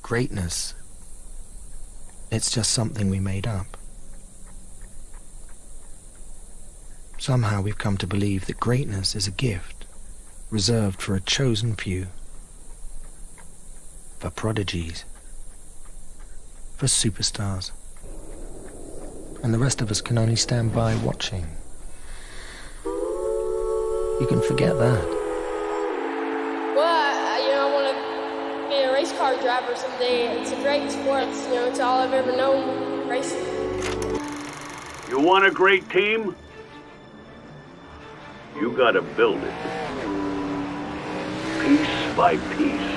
greatness, it's just something we made up. Somehow we've come to believe that greatness is a gift reserved for a chosen few, for prodigies, for superstars, and the rest of us can only stand by watching. You can forget that. I want to be a race car driver someday. It's a great sport. It's all I've ever known, racing. You want a great team? You gotta build it. Piece by piece.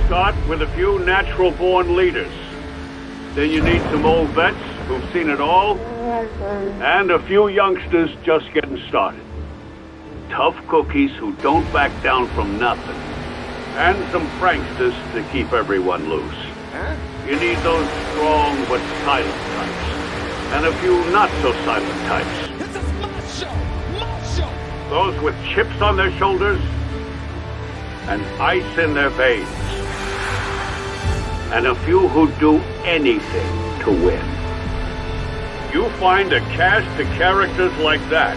Start with a few natural-born leaders. Then you need some old vets who've seen it all, and a few youngsters just getting started. Tough cookies who don't back down from nothing. And some pranksters to keep everyone loose. You need those strong but silent types. And a few not-so-silent types. This is my show! Those with chips on their shoulders and ice in their veins. And a few who'd do anything to win. You find a cast of characters like that,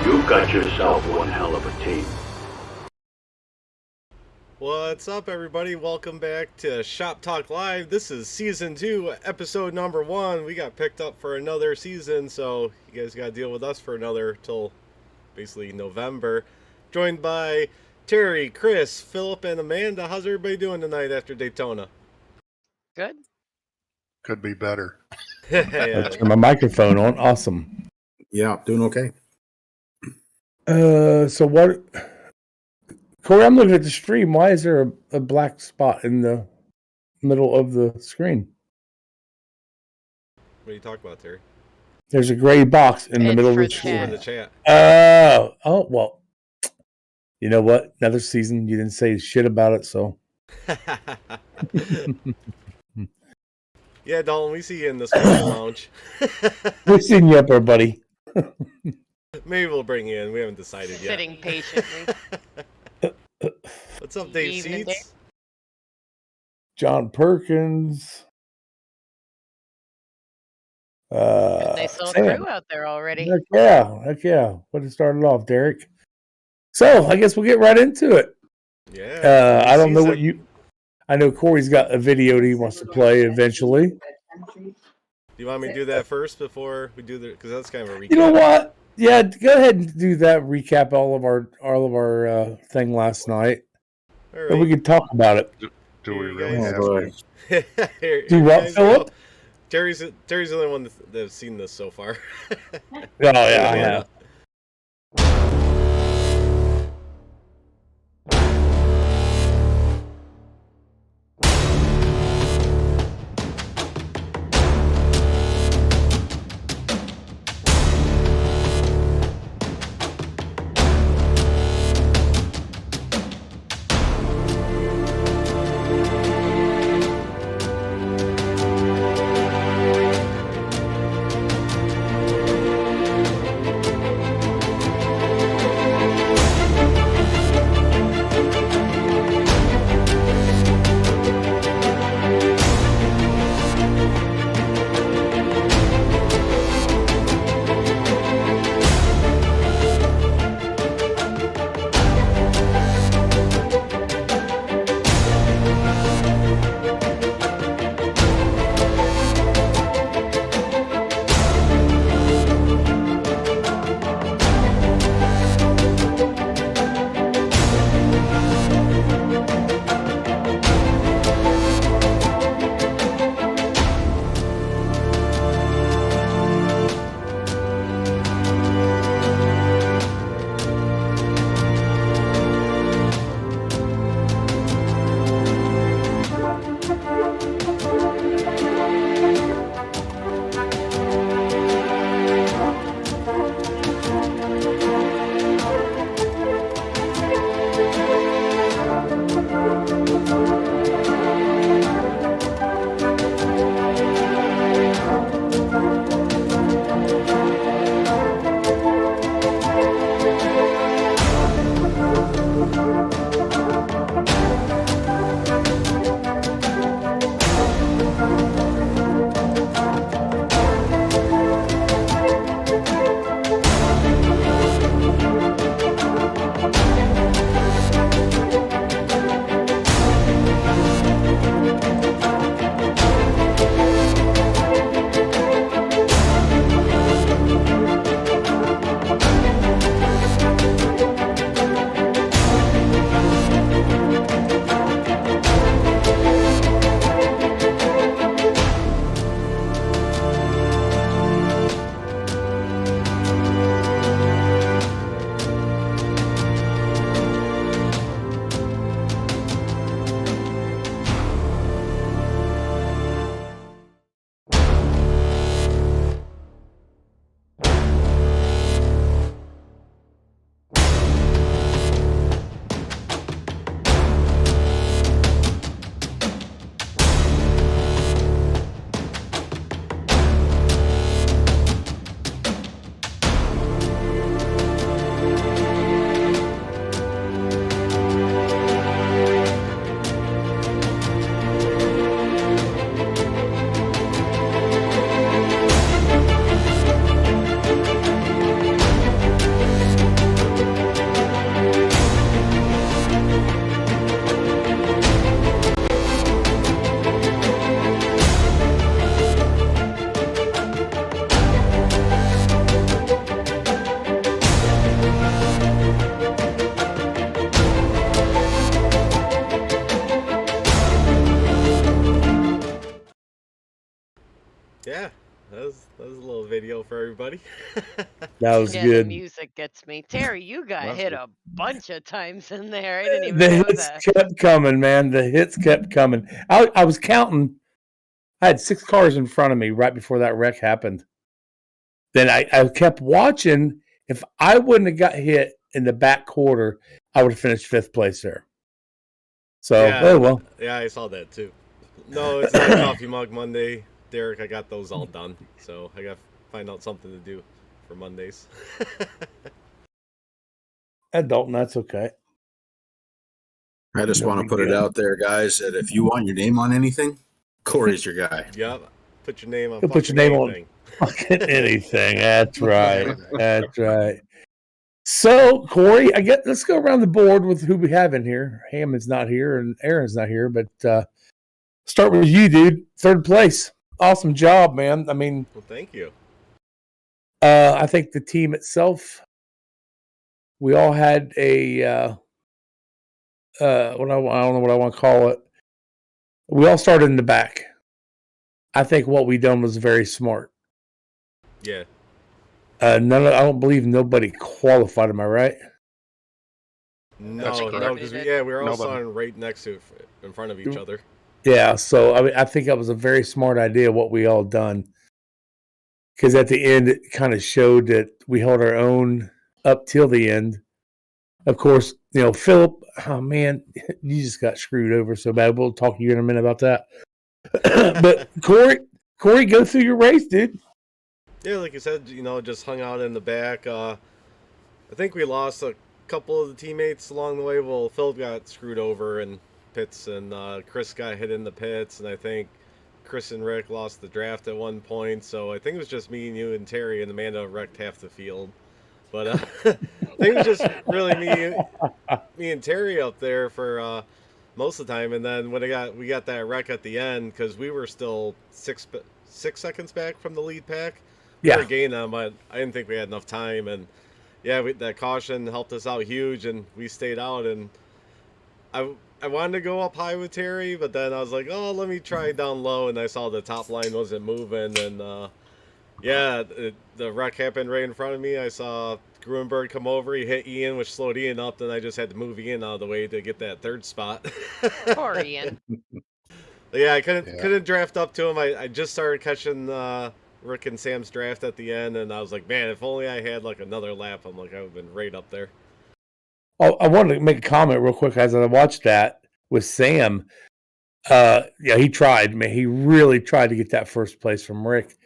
you've got yourself one hell of a team. What's up, everybody? Welcome back to Shop Talk Live. This is Season 2, Episode number 1. We got picked up for another season, so you guys got to deal with us for another till basically November. Joined by Terry, Chris, Philip, and Amanda. How's everybody doing tonight after Daytona? Good. Could be better. Yeah. Turn my microphone on. Awesome. Yeah, doing okay. So what, Corey, I'm looking at the stream. Why is there a black spot in the middle of the screen? What are you talking about, Terry? There's a gray box in the middle of the For the screen. chat. Oh, well, you know what? Another season, you didn't say shit about it, so. Yeah, Dalton, we see you in the sports lounge. We've seen you up there, buddy. Maybe we'll bring you in. We haven't decided yet. Sitting patiently. What's up, Dave Evening, Seats? Dave. John Perkins. Nice little Sam. crew out there already. Heck yeah. What it started off, Derek. So I guess we'll get right into it. Yeah. I don't know what I know Corey's got a video that he wants to play eventually. Do you want me to do that first before we do the? Because that's kind of a recap. You know what? Yeah, go ahead and do that. Recap all of our thing last night, All right. and we can talk about it. Do we Here you really guys have go. to? Here Do you what, guys Philip? go. Terry's the only one that's seen this so far. Oh yeah, I have. was a little video for everybody. That was Yeah, good. the music gets me. Terry, you got That's hit good. a bunch of times in there. I didn't even The know hits that. kept coming, man. The hits kept coming. I was counting. I had 6 cars in front of me right before that wreck happened. Then I kept watching. If I wouldn't have got hit in the back quarter, I would have finished 5th place there. So, oh well. Yeah, I saw that too. No, it's not Coffee Mug Monday, Derek. I got those all done, so I got to find out something to do for Mondays. Dalton, that's okay. I just want to put it out there, guys, that if you want your name on anything, Corey's your guy. Yep. Put your name on You'll put your name anything. on fucking anything. That's right. That's right. So, Corey, I guess let's go around the board with who we have in here. Hammond's not here and Aaron's not here, but start with you, dude. 3rd place. Awesome job, man. I mean, Well, thank you. I think the team itself, we all had a I don't know what I want to call it. We all started in the back. I think what we done was very smart. Yeah. I don't believe nobody qualified. Am I right? No, correct. because we were all Nobody. starting right next to, in front of each other. Yeah. So I mean, I think that was a very smart idea what we all done. Because at the end, it kind of showed that we held our own up till the end. Of course, Philip. Oh man, you just got screwed over so bad. We'll talk to you in a minute about that. But Corey, go through your race, dude. Yeah, like you said, just hung out in the back. I think we lost a couple of the teammates along the way. Well, Philip got screwed over in pits, and Chris got hit in the pits, and I think Chris and Rick lost the draft at one point. So I think it was just me and you and Terry, and Amanda wrecked half the field. But I think it was just really me and Terry up there for most of the time. And then when we got that wreck at the end, because we were still 6 seconds back from the lead pack. We were gaining them, but I didn't think we had enough time. And yeah, that caution helped us out huge, and we stayed out. And I wanted to go up high with Terry, but then I was like, oh, let me try down low, and I saw the top line wasn't moving, and the wreck happened right in front of me. I saw Gruenberg come over, he hit Ian, which slowed Ian up, then I just had to move Ian out of the way to get that 3rd spot. Poor Ian. Yeah, I couldn't draft up to him. I just started catching Rick and Sam's draft at the end, and I was like, man, if only I had like another lap, I would have been right up there. Oh, I wanted to make a comment real quick as I watched that with Sam. He tried, man. He really tried to get that 1st place from Rick.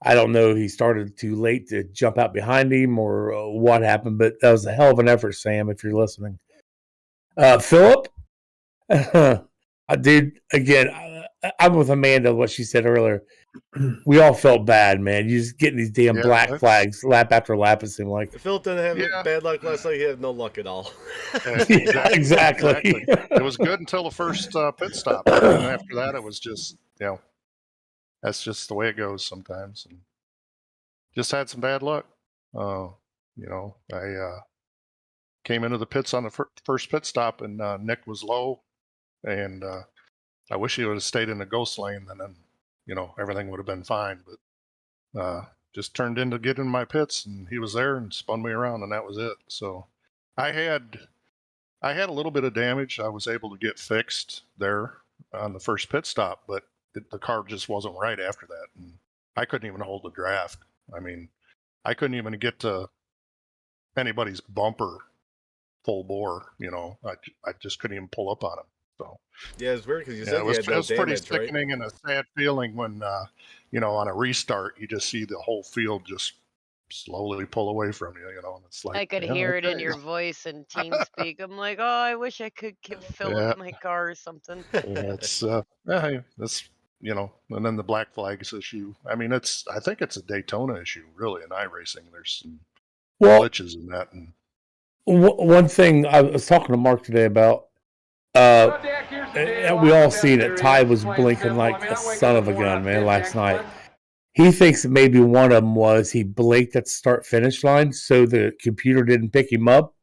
I don't know if he started too late to jump out behind him or what happened, but that was a hell of an effort, Sam, if you're listening. Philip, dude, again, I'm with Amanda, what she said earlier. We all felt bad, man. You just getting these damn black flags lap after lap, it seemed like. If Phil didn't have bad luck last night, he had no luck at all. Exactly. It was good until the first pit stop. And after that, it was just, that's just the way it goes sometimes. And just had some bad luck. I came into the pits on the first pit stop, and Nick was low, and I wish he would have stayed in the ghost lane, and then everything would have been fine. But just turned in to get in my pits, and he was there and spun me around, and that was it. So I had a little bit of damage. I was able to get fixed there on the first pit stop, but the car just wasn't right after that, and I couldn't even hold the draft. I mean, I couldn't even get to anybody's bumper full bore. I just couldn't even pull up on him. So yeah, it's weird because you said it was, you had no it was pretty damage, right? sickening and a sad feeling when on a restart you just see the whole field just slowly pull away from you. And it's like I could hear it in your voice and TeamSpeak. I'm like, oh, I wish I could fill up my car or something. It's that's and then the black flags issue. I mean, I think it's a Daytona issue, really, in iRacing. There's some glitches in that. And one thing I was talking to Mark today about, we all seen it. Ty was blinking like a son of a gun, man, last night. He thinks that maybe one of them was he blinked at the start-finish line so the computer didn't pick him up.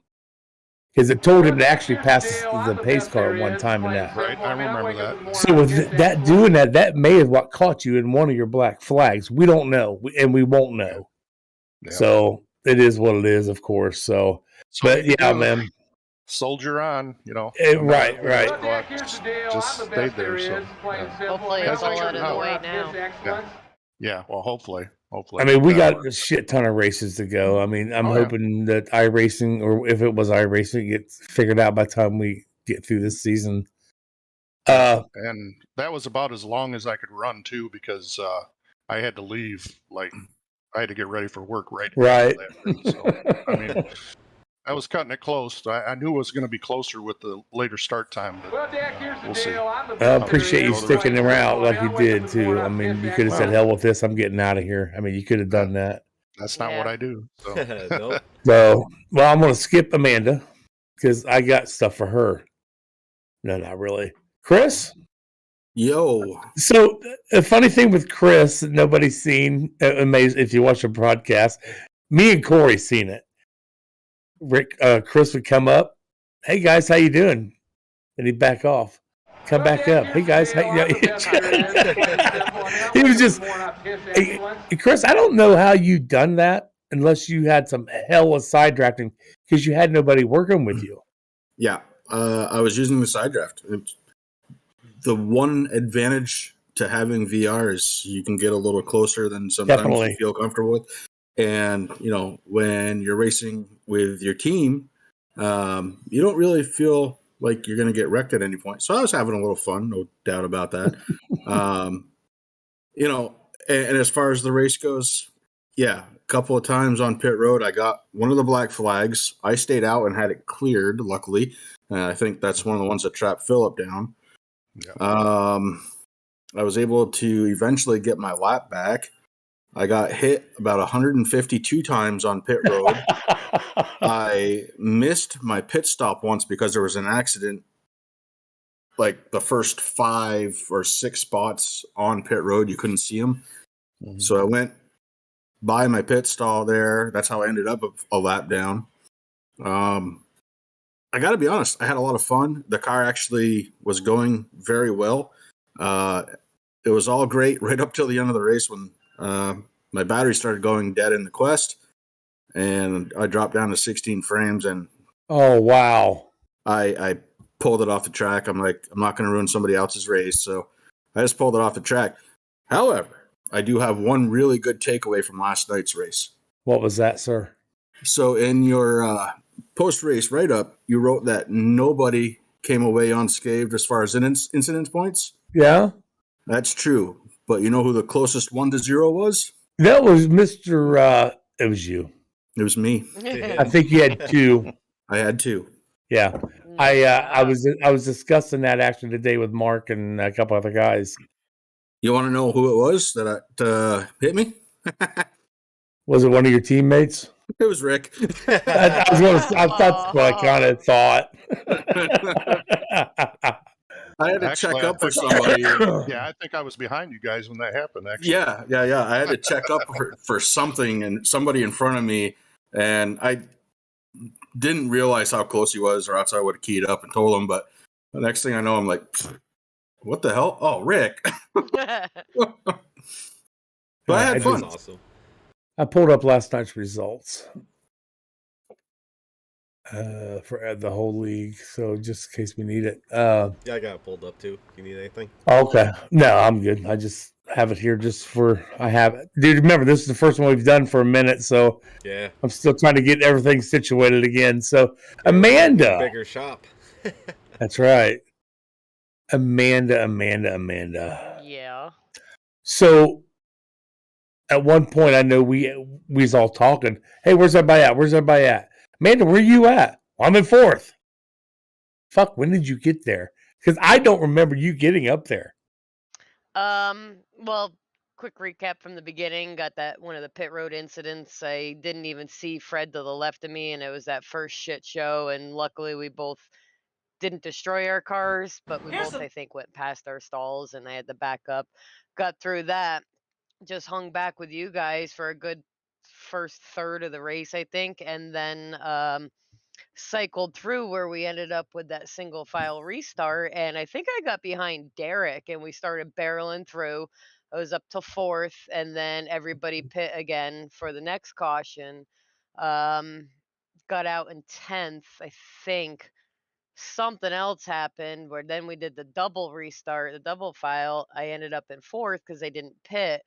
because it told him to actually pass the pace car one time in that. Right, I remember that. So with that doing that may have what caught you in one of your black flags. We don't know, and we won't know. Yeah. So it is what it is, of course. So but you yeah, do. man. Soldier on, you know. Right. Just stayed there. So Hopefully it's all out of the way now. Yeah, well, hopefully. I mean, we got a shit ton of races to go. I mean, I'm hoping that iRacing, or if it was iRacing, gets figured out by the time we get through this season. And that was about as long as I could run too, because I had to leave. Like, I had to get ready for work right. So, I mean, I was cutting it close. I knew it was going to be closer with the later start time, but we'll see. I appreciate you sticking around like you did too. I mean, you could have said, "Hell with this, I'm getting out of here." I mean, you could have done that. That's not what I do. So. Nope. So, well, I'm going to skip Amanda because I got stuff for her. No, not really. Chris? Yo. So, a funny thing with Chris that nobody's seen, amazing if you watch the broadcast, me and Corey seen it. Chris would come up, "Hey guys, how you doing?" And he'd back off, come back up. "Hey guys, how you doing?" He was just, hey, Chris, I don't know how you done that unless you had some hell of side drafting because you had nobody working with you. Yeah, I was using the side draft. The one advantage to having VR is you can get a little closer than sometimes you feel comfortable with. And, you know, when you're racing with your team, you don't really feel like you're going to get wrecked at any point. So I was having a little fun, no doubt about that. You know, and as far as the race goes, yeah, a couple of times on pit road, I got one of the black flags. I stayed out and had it cleared, luckily. I think that's one of the ones that trapped Phillip down. Yeah. I was able to eventually get my lap back. I got hit about 152 times on pit road. I missed my pit stop once because there was an accident, like the first 5 or 6 spots on pit road. You couldn't see them. Mm-hmm. So I went by my pit stall there. That's how I ended up a lap down. I got to be honest, I had a lot of fun. The car actually was going very well. It was all great right up till the end of the race when my battery started going dead in the Quest, and I dropped down to 16 frames. And oh wow! I pulled it off the track. I'm like, I'm not going to ruin somebody else's race, so I just pulled it off the track. However, I do have one really good takeaway from last night's race. What was that, sir? So in your post-race write-up, you wrote that nobody came away unscathed as far as incident points. Yeah, that's true. But you know who the closest 1 to 0 was? That was Mr. It was you. It was me. I think you had 2. I had 2. Yeah, I was discussing that actually today with Mark and a couple other guys. You want to know who it was that hit me? Was it one of your teammates? It was Rick. That's what I kind of thought. I had to check up for somebody. Yeah, I think I was behind you guys when that happened, actually. Yeah. I had to check up for something, and somebody in front of me, and I didn't realize how close he was, or else I would have keyed up and told him. But the next thing I know, I'm like, what the hell? Oh, Rick. But I had fun. Awesome. I pulled up last night's results for the whole league, so just in case we need it. Yeah, I got it pulled up too. If you need anything. Okay. No, I'm good. I just have it here just for I have it. Dude, remember, this is the first one we've done for a minute, so yeah, I'm still trying to get everything situated again. So, Amanda. Bigger shop. That's right. Amanda. Yeah. So, at one point, I know we was all talking. Hey, where's everybody at? Amanda, where you at? Well, I'm in 4th. Fuck, when did you get there? Because I don't remember you getting up there. Well, quick recap from the beginning. Got that one of the pit road incidents. I didn't even see Fred to the left of me, and it was that first shit show. And luckily, we both didn't destroy our cars, but we both, I think, went past our stalls, and I had to back up. Got through that. Just hung back with you guys for a good first third of the race, I think, and then cycled through where we ended up with that single file restart, and I think I got behind Derek and we started barreling through. I was up to 4th, and then everybody pit again for the next caution. Um, got out in 10th, I think. Something else happened where then we did the double restart, the double file. I ended up in 4th because they didn't pit,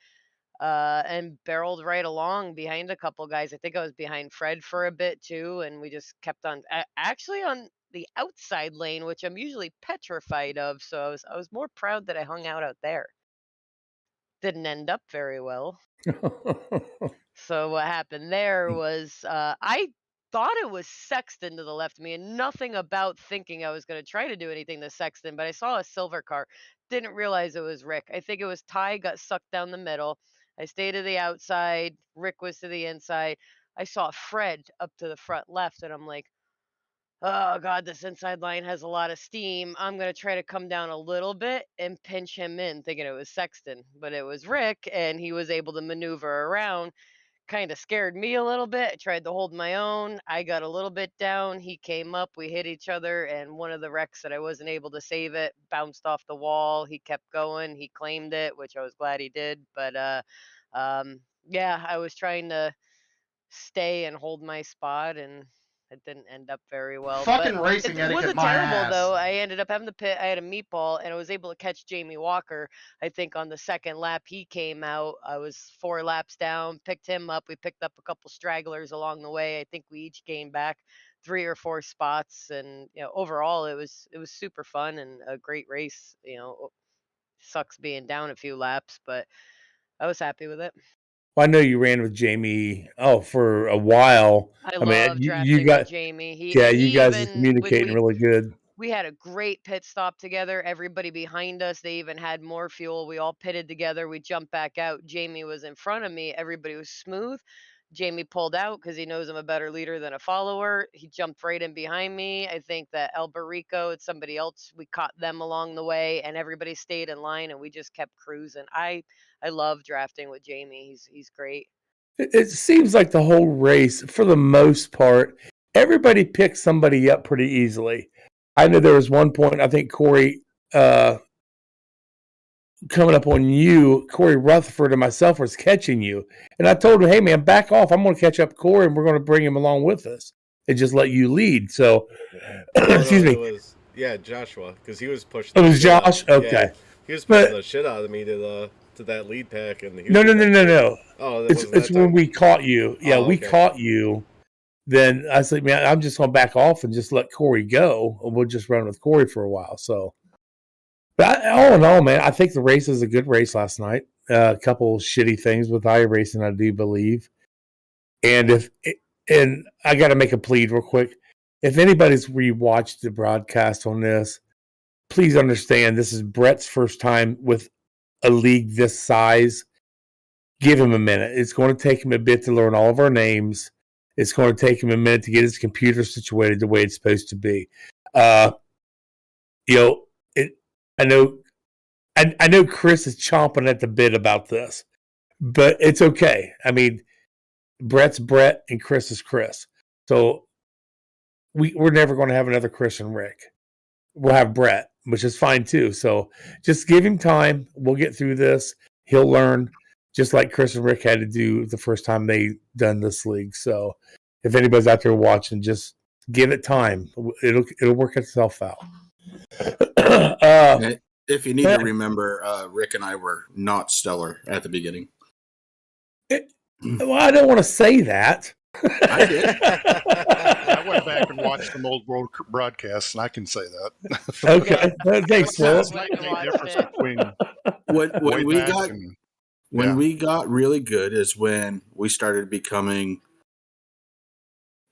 and barreled right along behind a couple guys. I think I was behind Fred for a bit too, and we just kept on actually on the outside lane, which I'm usually petrified of. So I was more proud that I hung out there. Didn't end up very well. So what happened there was I thought it was Sexton to the left of me, and nothing about thinking I was going to try to do anything to Sexton, but I saw a silver car. Didn't realize it was Rick. I think it was Ty got sucked down the middle. I stayed to the outside. Rick was to the inside. I saw Fred up to the front left, and I'm like, oh God, this inside line has a lot of steam. I'm going to try to come down a little bit and pinch him in, thinking it was Sexton, but it was Rick, and he was able to maneuver around. Kind of scared me a little bit. I tried to hold my own. I got a little bit down. He came up. We hit each other, and one of the wrecks that I wasn't able to save it bounced off the wall. He kept going. He claimed it, which I was glad he did. But yeah, I was trying to stay and hold my spot, and it didn't end up very well. Fucking But racing it etiquette, wasn't my terrible ass. though. I ended up having to pit. I had a meatball, and I was able to catch Jamie Walker. I think on the second lap he came out. I was 4 laps down, picked him up. We picked up a couple stragglers along the way. I think we each gained back 3 or 4 spots, and overall it was super fun and a great race. Sucks being down a few laps, but I was happy with it. Well, I know you ran with Jamie for a while. I mean, love you drafting got with Jamie. you guys are Even communicating really good. we had a great pit stop together. Everybody behind us, they even had more fuel. We all pitted together. We jumped back out. Jamie was in front of me. Everybody was smooth. Jamie pulled out because he knows I'm a better leader than a follower. He jumped right in behind me. I think that Alberico and somebody else, we caught them along the way, and everybody stayed in line, and we just kept cruising. I love drafting with Jamie. He's great. It seems like the whole race, for the most part, everybody picked somebody up pretty easily. I know there was one point, I think Corey, coming up on you, Corey Rutherford and myself was catching you. And I told him, hey, man, back off. I'm going to catch up Corey, and we're going to bring him along with us and just let you lead. So, excuse me. It was, Joshua, because he was pushing. It was Josh? Okay. Yeah, he was pushing the shit out of me to that lead pack. And No. Oh, it's when we caught you. Yeah, we okay. caught you. Then I said, man, I'm just going to back off and just let Corey go. And we'll just run with Corey for a while. So, but all in all, man, I think the race is a good race last night. A couple shitty things with iRacing, I do believe. And I got to make a plea real quick. If anybody's rewatched the broadcast on this, please understand this is Brett's first time with a league this size. Give him a minute. It's going to take him a bit to learn all of our names. It's going to take him a minute to get his computer situated the way it's supposed to be. I know Chris is chomping at the bit about this, but it's okay. I mean, Brett's Brett and Chris is Chris. So we're never going to have another Chris and Rick. We'll have Brett, which is fine too. So just give him time. We'll get through this. He'll learn, just like Chris and Rick had to do the first time they done this league. So if anybody's out there watching, just give it time. It'll work itself out. If you need to remember, Rick and I were not stellar at the beginning. Well, I don't want to say that. I did. I went back and watched some old broadcasts, and I can say that. Okay, thanks, Phil. That's the difference between when we got really good is when we started becoming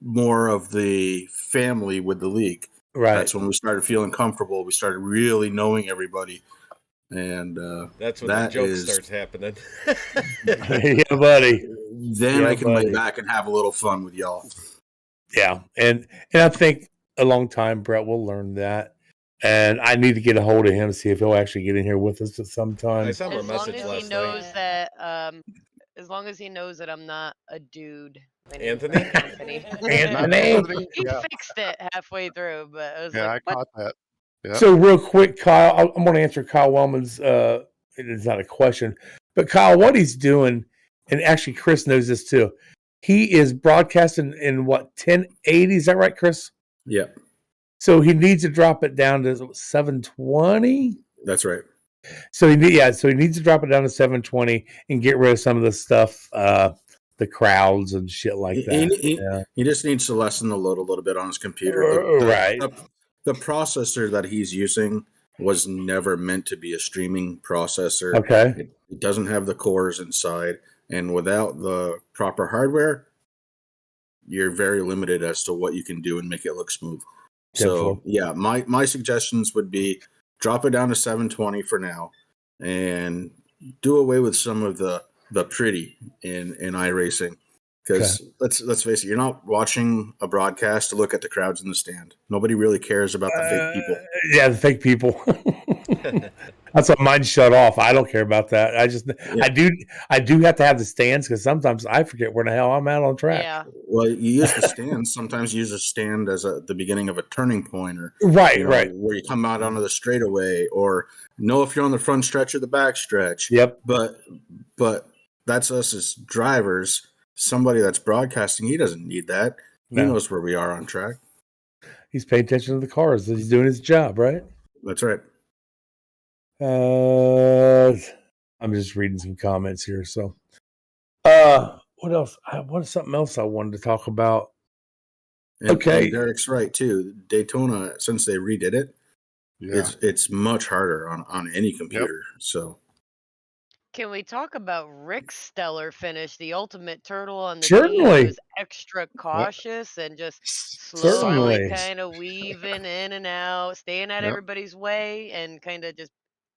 more of the family with the league. Right. That's when we started feeling comfortable. We started really knowing everybody. And that's when the joke starts happening. Yeah, buddy. Then I can lay back and have a little fun with y'all. Yeah, and I think a long time Brett will learn that, and I need to get a hold of him to see if he'll actually get in here with us at some time. I sent him a message last night. As long as he knows that I'm not a dude Anthony? Anthony. Anthony. He Yeah, fixed it halfway through, but I was yeah, like, I what? caught that. Yeah. So real quick, Kyle, I'm going to answer Kyle Wellman's. It's not a question, but Kyle, what he's doing, and actually Chris knows this too. He is broadcasting in what 1080? Is that right, Chris? Yeah, So he needs to drop it down to 720. that's right. So he needs to drop it down to 720 and get rid of some of the stuff, the crowds and shit like that. He just needs to lessen the load a little bit on his computer. Right. The processor that he's using was never meant to be a streaming processor. Okay. It doesn't have the cores inside, and without the proper hardware, you're very limited as to what you can do and make it look smooth. So yeah, my suggestions would be drop it down to 720 for now, and do away with some of the pretty in iRacing. Because let's face it, you're not watching a broadcast to look at the crowds in the stand. Nobody really cares about the fake people. Yeah, the fake people. That's why mine shut off. I don't care about that. I do have to have the stands because sometimes I forget where the hell I'm at on track. Yeah. Well, you use the stands. Sometimes you use a stand as the beginning of a turning point, or Right. where you come out onto the straightaway, or know if you're on the front stretch or the back stretch. Yep. But that's us as drivers. Somebody that's broadcasting, he doesn't need that. He knows where we are on track. He's paying attention to the cars. He's doing his job, right? That's right. I'm just reading some comments here. So, what else? What is something else I wanted to talk about? And Derek's right too. Daytona, since they redid it, it's much harder on any computer. Yep. So, can we talk about Rick's stellar finish? The ultimate turtle on the Certainly. team was extra cautious and just slowly kind of weaving in and out, staying out everybody's way, and kind of just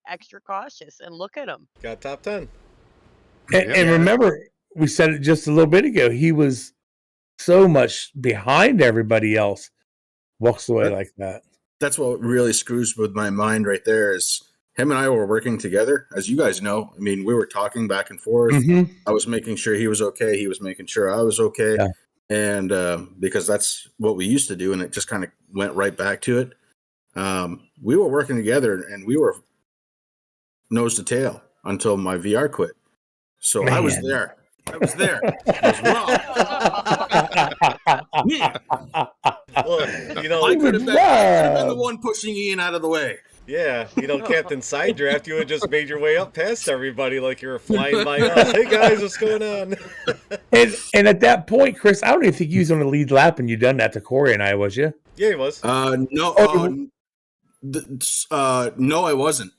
extra cautious. And look at him. Got top 10. And remember, we said it just a little bit ago. He was so much behind everybody else. Walks away like that. That's what really screws with my mind right there is him and I were working together. As you guys know, I mean, we were talking back and forth. Mm-hmm. I was making sure he was okay. He was making sure I was okay. Yeah. And because that's what we used to do, and it just kind of went right back to it. We were working together, and we were nose to tail until my VR quit. So I was there. I was there. Well, you know, I could have been the one pushing Ian out of the way. Yeah, you know, Captain Side Draft, you would just made your way up past everybody like you were flying by us. Hey guys, what's going on? and at that point, Chris, I don't even think you was on the lead lap and you done that to Corey and I, was you? Yeah, he was. No, I wasn't.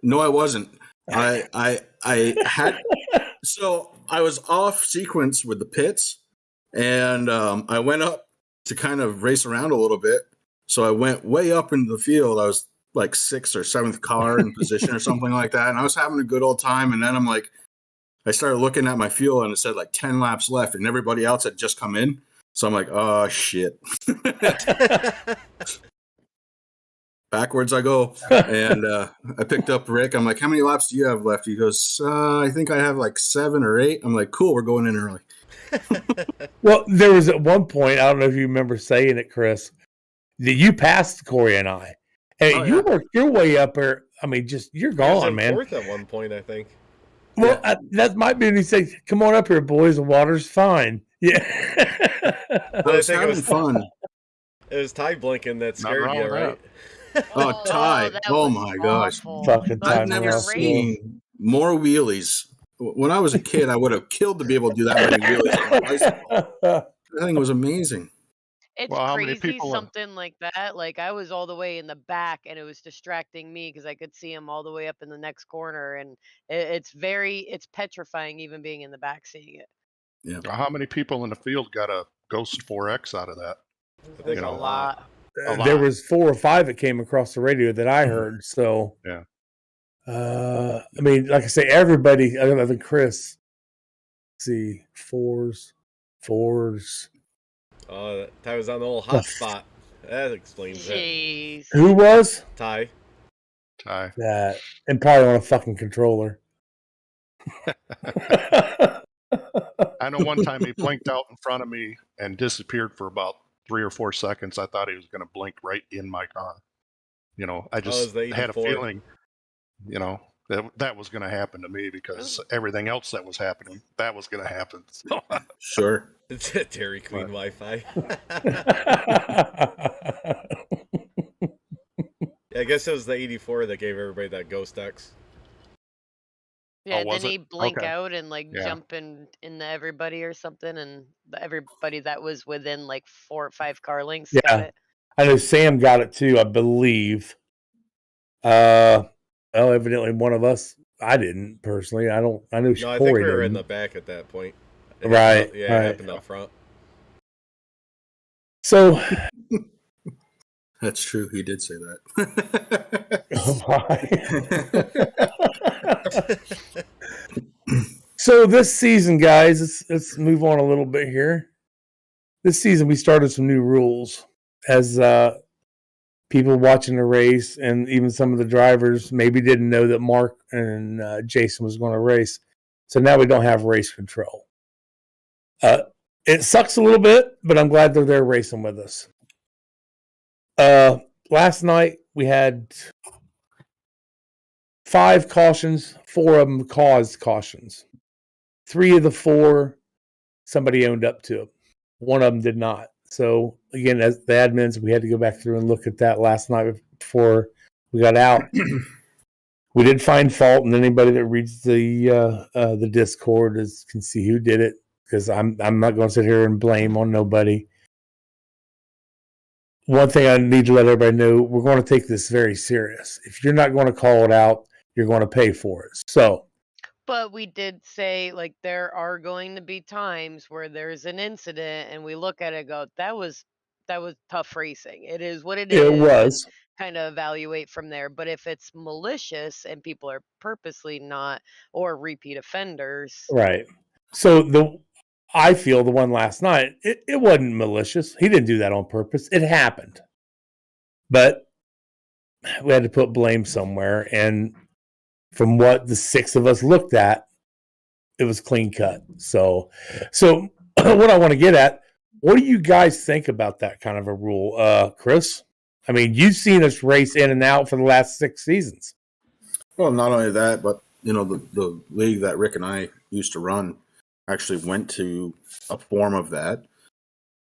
No, I wasn't. I had so I was off sequence with the pits, and I went up to kind of race around a little bit. So I went way up into the field. I was like 6th or 7th car in position or something like that, and I was having a good old time. And then I'm like, I started looking at my fuel, and it said like 10 laps left, and everybody else had just come in. So I'm like, oh shit. Backwards I go, and I picked up Rick. I'm like, how many laps do you have left? He goes, I think I have like 7 or 8. I'm like, cool, we're going in early. Well, there was at one point, I don't know if you remember saying it, Chris, that you passed Corey and I. And you worked your way up there. I mean, just, you're gone, man. 4th at one point, I think. Well, that might be when he said, come on up here, boys. The water's fine. Yeah. I was having fun. It was Ty blinking that scared you, right? Oh, Ty. Oh, my gosh. I've never seen more wheelies. When I was a kid, I would have killed to be able to do that many wheelies. That thing was amazing. It's crazy, something like that. Like, I was all the way in the back, and it was distracting me because I could see him all the way up in the next corner. And it's petrifying even being in the back seeing it. Yeah. How many people in the field got a Ghost 4X out of that? I think a lot. There was 4 or 5 that came across the radio that I heard. So, yeah. I mean, like I say, everybody other than Chris. Let's see, fours. Oh, Ty was on the old hot spot. That explains it. Who was? Ty. That, and probably on a fucking controller. I know one time he blinked out in front of me and disappeared for about 3 or 4 seconds. I thought he was going to blink right in my car. You know, I just the had a 84. feeling, you know, that was going to happen to me because everything else that was happening, that was going to happen. So, Sure. Dairy Queen Wi-Fi. I guess it was the 84 that gave everybody that Ghost X. Yeah, was then it? he blink Okay. out and like Yeah. jump into everybody or something, and everybody that was within like 4 or 5 car lengths got Yeah. it. I know Sam got it too, I believe. Well, evidently one of us. I didn't personally. I know. No, I think Corey we were in didn't. the back at that point. Right. Yeah, right. it happened up front. So, That's true. He did say that. So this season, guys, let's move on a little bit here. This season, we started some new rules as people watching the race, and even some of the drivers maybe didn't know that Mark and Jason was going to race. So now we don't have race control. It sucks a little bit, but I'm glad they're there racing with us. Last night we had 5 cautions. 4 of them caused cautions. 3 of the 4, somebody owned up to it. 1 of them did not. So again, as the admins, we had to go back through and look at that last night before we got out. We did find fault, and anybody that reads the Discord can see who did it, because I'm not going to sit here and blame on nobody. One thing I need to let everybody know, we're going to take this very serious. If you're not going to call it out, you're going to pay for it. So, But we did say, like, there are going to be times where there's an incident and we look at it and go, that was tough racing. It is what it it is, and was. kind of evaluate from there. But if it's malicious and people are purposely not, or repeat offenders, Right. So I feel the one last night, it wasn't malicious. He didn't do that on purpose. It happened. But we had to put blame somewhere. And from what the 6 of us looked at, it was clean cut. So what I want to get at, what do you guys think about that kind of a rule? Chris? I mean, you've seen us race in and out for the last 6 seasons. Well, not only that, but the league that Rick and I used to run actually went to a form of that.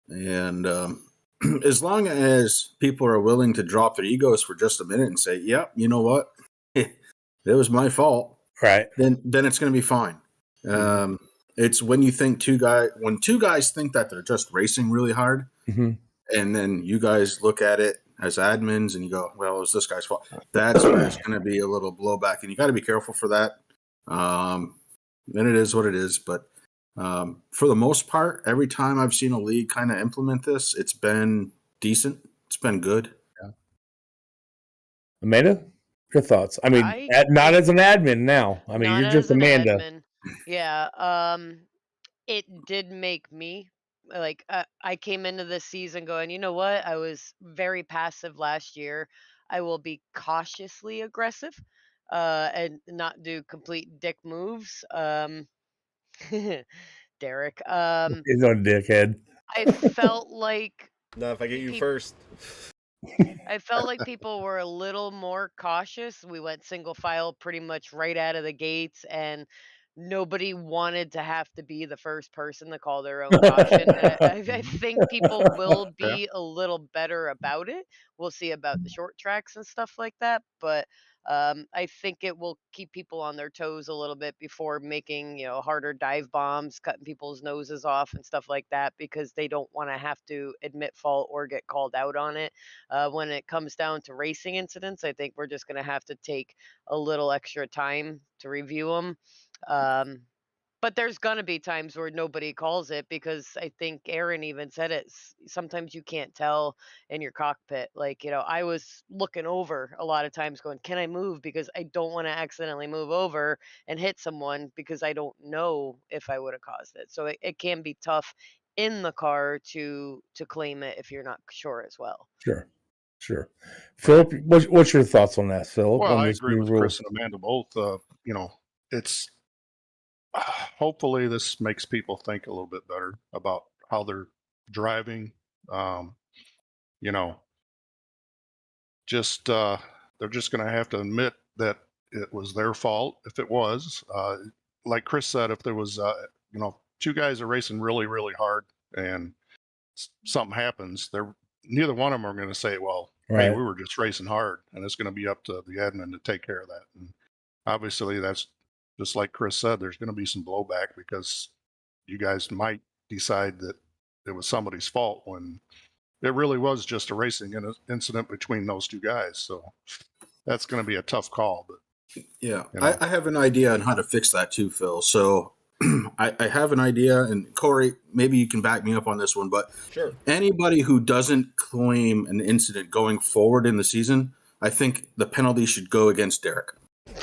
And as long as people are willing to drop their egos for just a minute and say, "Yep, you know what, it was my fault," right? Then it's going to be fine. It's when you think when two guys think that they're just racing really hard, and then you guys look at it as admins and you go, "Well, it was this guy's fault." That's when there's going to be a little blowback, and you got to be careful for that. And it is what it is, but for the most part, every time I've seen a league kind of implement this, it's been decent. It's been good. Yeah. Amanda, your thoughts? I mean, not as an admin now. I mean, you're just Amanda. Admin. Yeah. It did make me like, I came into this season going, you know what? I was very passive last year. I will be cautiously aggressive, and not do complete dick moves. Derek. He's on dickhead. I felt like No, if I get you first. I felt like people were a little more cautious. We went single file pretty much right out of the gates, and nobody wanted to have to be the first person to call their own caution. I think people will be a little better about it. We'll see about the short tracks and stuff like that, but I think it will keep people on their toes a little bit before making, harder dive bombs, cutting people's noses off and stuff like that, because they don't want to have to admit fault or get called out on it. When it comes down to racing incidents, I think we're just going to have to take a little extra time to review them. But there's gonna be times where nobody calls it, because I think Aaron even said it. Sometimes you can't tell in your cockpit. Like, I was looking over a lot of times going, can I move? Because I don't want to accidentally move over and hit someone, because I don't know if I would have caused it. So it can be tough in the car to claim it if you're not sure as well. Sure. Philip, what's your thoughts on that, Philip? Well, on I this agree new with rule? Chris and Amanda both. It's hopefully this makes people think a little bit better about how they're driving. You know, just they're just going to have to admit that it was their fault if it was. Like Chris said, if there was, two guys are racing really, really hard and something happens, neither one of them are going to say, well, Right. hey, we were just racing hard, and it's going to be up to the admin to take care of that. And obviously that's just like Chris said, there's going to be some blowback because you guys might decide that it was somebody's fault when it really was just a racing incident between those two guys. So that's going to be a tough call. But Yeah, you know. I have an idea on how to fix that too, Phil. So I have an idea, and Corey, maybe you can back me up on this one, but Sure. anybody who doesn't claim an incident going forward in the season, I think the penalty should go against Derek.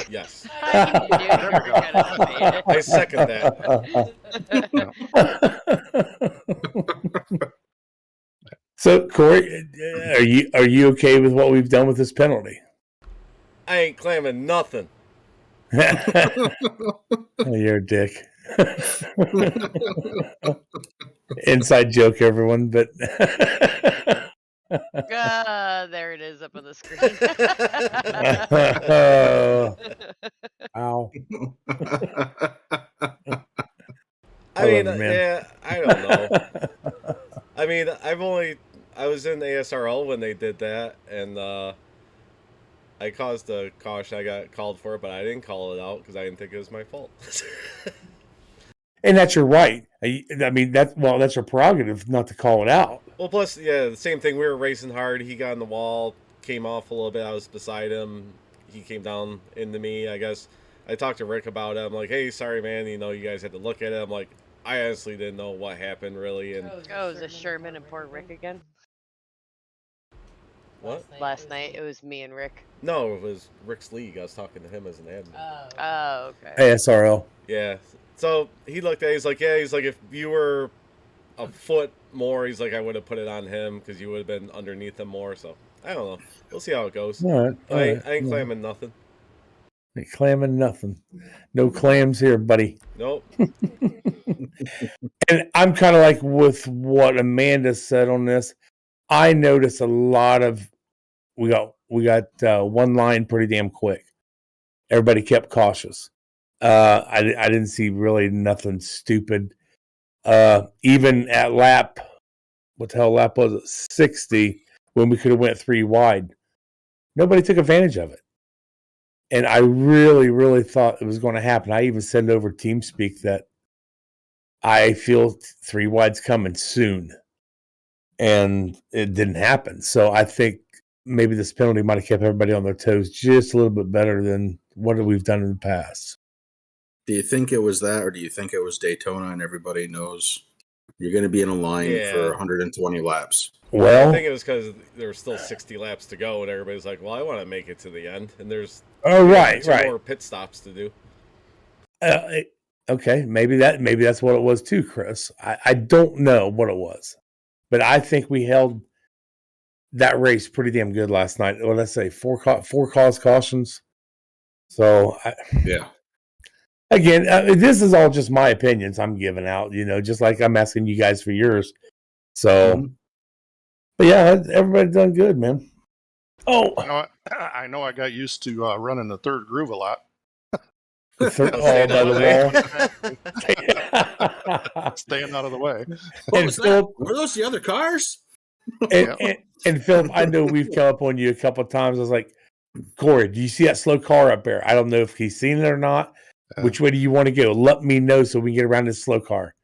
Yes. I I second that. So, Corey, are you okay with what we've done with this penalty? I ain't claiming nothing. Oh, you're a dick. Inside joke, everyone, but there it is up on the screen. Ow. I mean, love it, man. yeah, I don't know. I mean, I was in ASRL when they did that, and I caused a caution. I got called for it, but I didn't call it out because I didn't think it was my fault. And that's your right. I mean, that's your prerogative not to call it out. Well, plus, yeah, the same thing. We were racing hard. He got in the wall, came off a little bit. I was beside him. He came down into me. I guess I talked to Rick about it. I'm like, hey, sorry, man. You guys had to look at it. I'm like, I honestly didn't know what happened, really. And Oh, is it Sherman and poor Rick again? what? Last night it was me and Rick. No, it was Rick's league. I was talking to him as an admin. Oh, okay. ASRL. Yeah. So he looked at it. He's like, yeah. He's like, if you were a foot more, he's like, I would have put it on him because you would have been underneath him more. So I don't know. We'll see how it goes. All right. I ain't claiming nothing. Ain't clamming nothing. No clams here, buddy. Nope. And I'm kind of like with what Amanda said on this. I noticed a lot of we got one line pretty damn quick. Everybody kept cautious. I didn't see really nothing stupid. Even at lap, what the hell lap was it? 60, when we could have went 3 wide. Nobody took advantage of it. And I really, really thought it was going to happen. I even said over TeamSpeak that I feel 3 wide's coming soon. And it didn't happen. So I think maybe this penalty might have kept everybody on their toes just a little bit better than what we've done in the past. Do you think it was that, or do you think it was Daytona and everybody knows you're going to be in a line for 120 laps? Well, I think it was because there were still 60 laps to go, and everybody's like, well, I want to make it to the end. And there's more pit stops to do. Okay, maybe that's what it was too, Chris. I don't know what it was. But I think we held that race pretty damn good last night. What did I say? 4 cause cautions. So, again, this is all just my opinions I'm giving out, just like I'm asking you guys for yours. So, but yeah, everybody done good, man. Oh, I know I got used to running the third groove a lot. The third by the wall. Staying out of the way. And Phil, were those the other cars? And Phil, I know we've come up on you a couple of times. I was like, Corey, do you see that slow car up there? I don't know if he's seen it or not. Which way do you want to go? Let me know so we can get around this slow car.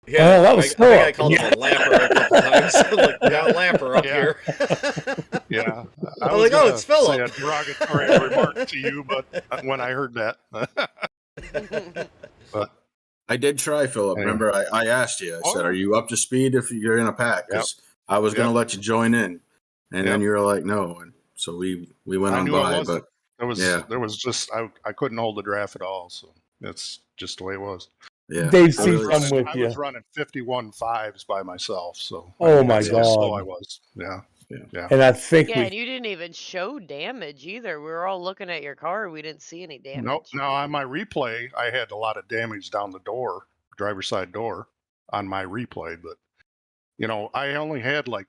Yeah, that was I think I called him a lapper a couple times. Like, we got a lapper up here. Yeah. I was like, oh, it's Philip. Say a derogatory remark to you, but when I heard that. But I did try, Philip. Remember, I asked you. I said, are you up to speed if you're in a pack? Because I was going to let you join in. And then you were like, no. And so we went on by. But there was just, I couldn't hold the draft at all. So that's just the way it was. Yeah. Dave C. I'm with you. I was running 51.5s by myself. So oh my God. How slow I was. Yeah. Yeah. And I think Yeah, and you didn't even show damage either. We were all looking at your car. We didn't see any Nope. damage. Now on my replay, I had a lot of damage down the door, driver's side door, on my replay. But I only had like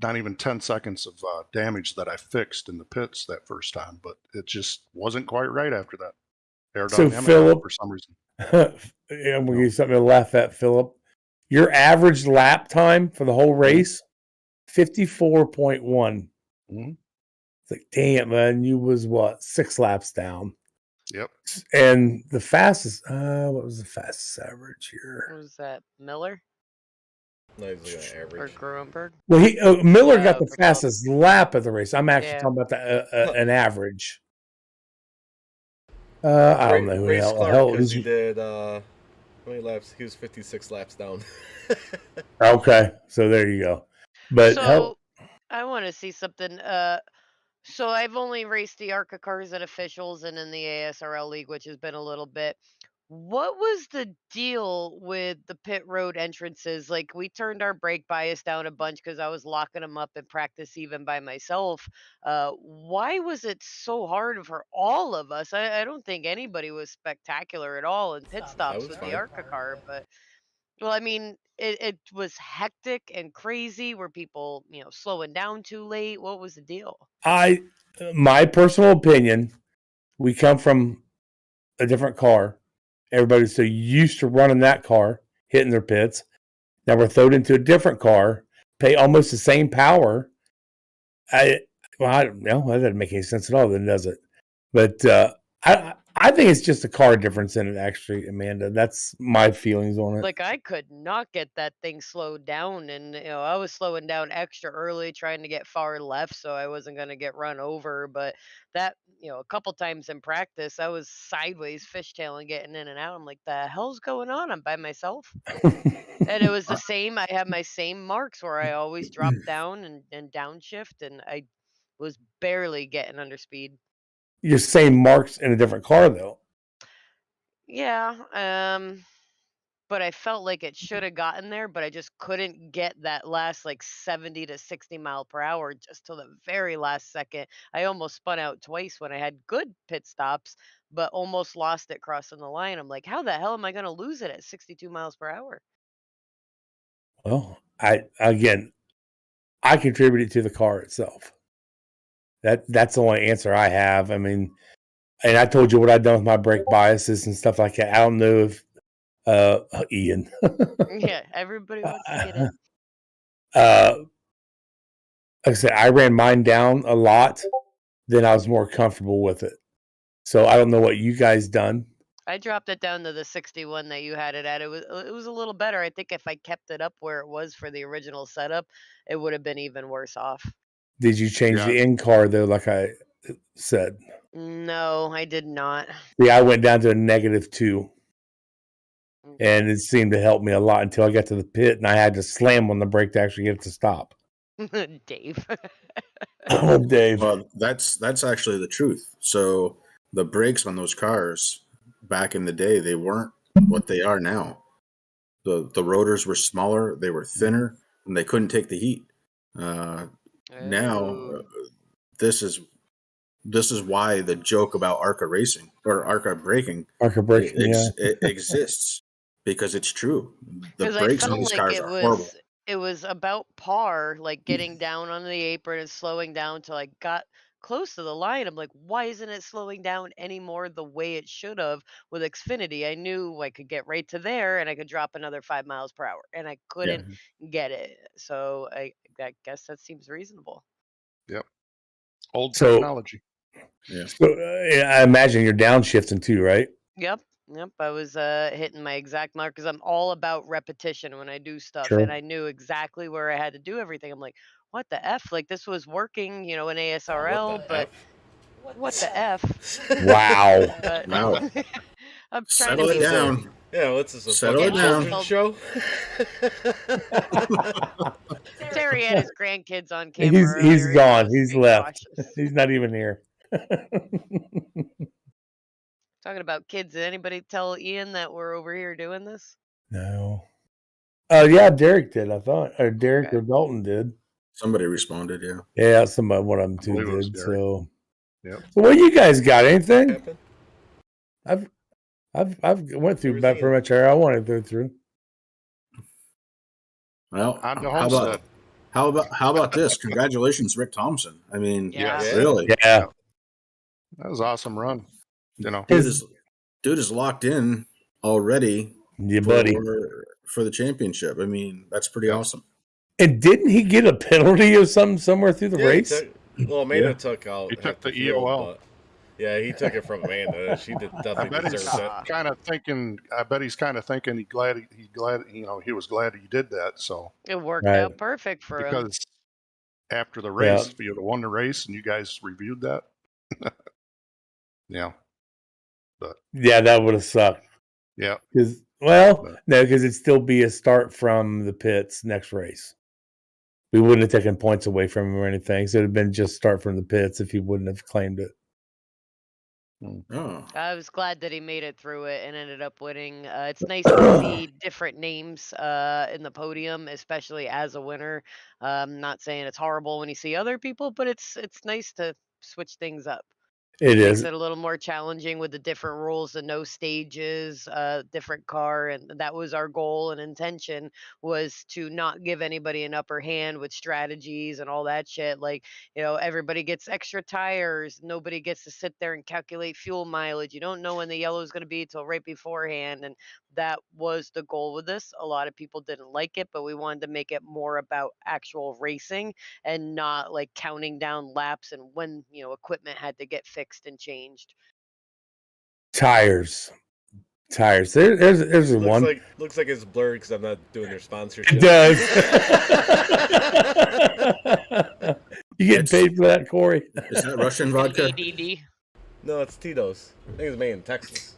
not even 10 seconds of damage that I fixed in the pits that first time. But it just wasn't quite right after that. So, Aerodynamic Philip, for some reason. I'm gonna give you something to laugh at, Philip. Your average lap time for the whole race, 54.1. Mhm. It's like, damn, man, you was what, 6 laps down? Yep. And the fastest, what was the fastest average here? What was that, Miller No, he's looking at or average. Gruenberg? Well, Miller got the okay, fastest lap of the race. I'm actually Yeah. talking about an average. I don't know who the Race hell. Clark, because he did, how many laps? He was 56 laps down. Okay, so there you go. But So I want to see something. So I've only raced the ARCA cars at officials and in the ASRL league, which has been a little bit. What was the deal with the pit road entrances? Like, we turned our brake bias down a bunch because I was locking them up in practice even by myself. Why was it so hard for all of us? I don't think anybody was spectacular at all in pit stops was with fine. the ARCA car, but well, I mean, it was hectic and crazy. Were people, slowing down too late? What was the deal? my personal opinion, we come from a different car. Everybody's so used to running that car, hitting their pits. Now we're thrown into a different car, pay almost the same power. I don't know. That doesn't make any sense at all, then, does it? But I think it's just a car difference in it, actually, Amanda. That's my feelings on it. Like, I could not get that thing slowed down, and I was slowing down extra early, trying to get far left so I wasn't going to get run over. But that, a couple times in practice, I was sideways fishtailing, getting in and out. I'm like, the hell's going on? I'm by myself. And it was the same. I had my same marks where I always drop down and downshift, and I was barely getting under speed. You're saying marks in a different car, though. Yeah, but I felt like it should have gotten there, but I just couldn't get that last like 70 to 60 mile per hour just till the very last second. I almost spun out twice when I had good pit stops, but almost lost it crossing the line. I'm like, how the hell am I going to lose it at 62 miles per hour? Well, I contributed to the car itself. That's the only answer I have. I mean, and I told you what I've done with my brake biases and stuff like that. I don't know if Ian. Yeah, everybody wants to get in. Like I said, I ran mine down a lot. Then I was more comfortable with it. So I don't know what you guys done. I dropped it down to the 61 that you had it at. It was a little better. I think if I kept it up where it was for the original setup, it would have been even worse off. Did you change the in car though, like I said? No, I did not. Yeah, I went down to a -2. And it seemed to help me a lot until I got to the pit and I had to slam on the brake to actually get it to stop. Dave. Oh, Dave. Well, that's actually the truth. So the brakes on those cars back in the day, they weren't what they are now. The rotors were smaller, they were thinner, and they couldn't take the heat. Now, this is why the joke about ARCA racing or ARCA braking, it exists, because it's true. The brakes on these cars are horrible. It was about par, like getting down on the apron and slowing down till I got close to the line. I'm like, why isn't it slowing down anymore the way it should have with Xfinity? I knew I could get right to there and I could drop another 5 miles per hour, and I couldn't get it. So I guess that seems reasonable. Yep. Old technology. Yeah. So I imagine you're downshifting too, right? Yep. I was hitting my exact mark because I'm all about repetition when I do stuff. Sure. And I knew exactly where I had to do everything. I'm like, what the F? Like, this was working, in ASRL, but what the F? Wow. Wow. I'm trying Settle to it down. Yeah, what's this? Settle it down. Show? Terry had his grandkids on camera. He's earlier. gone. Was He's being left. cautious. He's not even here. Talking about kids, did anybody tell Ian that we're over here doing this? No. Yeah, Derek did, I thought. Or Derek or Dalton did. Somebody responded, yeah. Yeah, somebody, one of them I too believe it was did. Gary. So, Yep. so what you guys got? Anything? Happen? I've went through Where's about Ian? pretty much everything I wanted to go through. Well, On to how Homestead. how about this? Congratulations, Rick Thompson. I mean, Yeah. Yeah. really, Yeah, That was an awesome run. You know, dude is locked in already yeah, buddy. for the championship. I mean, that's pretty Yep. awesome. And didn't he get a penalty or something somewhere through the Yeah, race? Amanda Yeah. took out He took half the field, EOL. but yeah, he took it from Amanda. She I definitely bet he's deserves it. kind of thinking. I bet he's kind of thinking he glad. You know, he was glad he did that. So It worked Right. out perfect for him. because after the race, if he would have won the race and you guys reviewed that, yeah, Yeah, that would have sucked. yeah, Because it'd still be a start from the pits next race. We wouldn't have taken points away from him or anything. So it'd have been just start from the pits if he wouldn't have claimed it. Oh, I was glad that he made it through it and ended up winning. It's nice to see different names in the podium, especially as a winner. Not saying it's horrible when you see other people, but it's nice to switch things up. It Makes is. it a little more challenging with the different rules, the no stages, different car, and that was our goal and intention, was to not give anybody an upper hand with strategies and all that shit. Like, everybody gets extra tires, nobody gets to sit there and calculate fuel mileage. You don't know when the yellow is going to be till right beforehand, and that was the goal with this. A lot of people didn't like it, but we wanted to make it more about actual racing and not like counting down laps and when equipment had to get fixed and changed. Tires. There's one. Looks like it's blurred because I'm not doing their sponsorship. It does. You getting paid for that, Corey? is that Russian vodka? ADD. No, it's Tito's. I think it's made in Texas.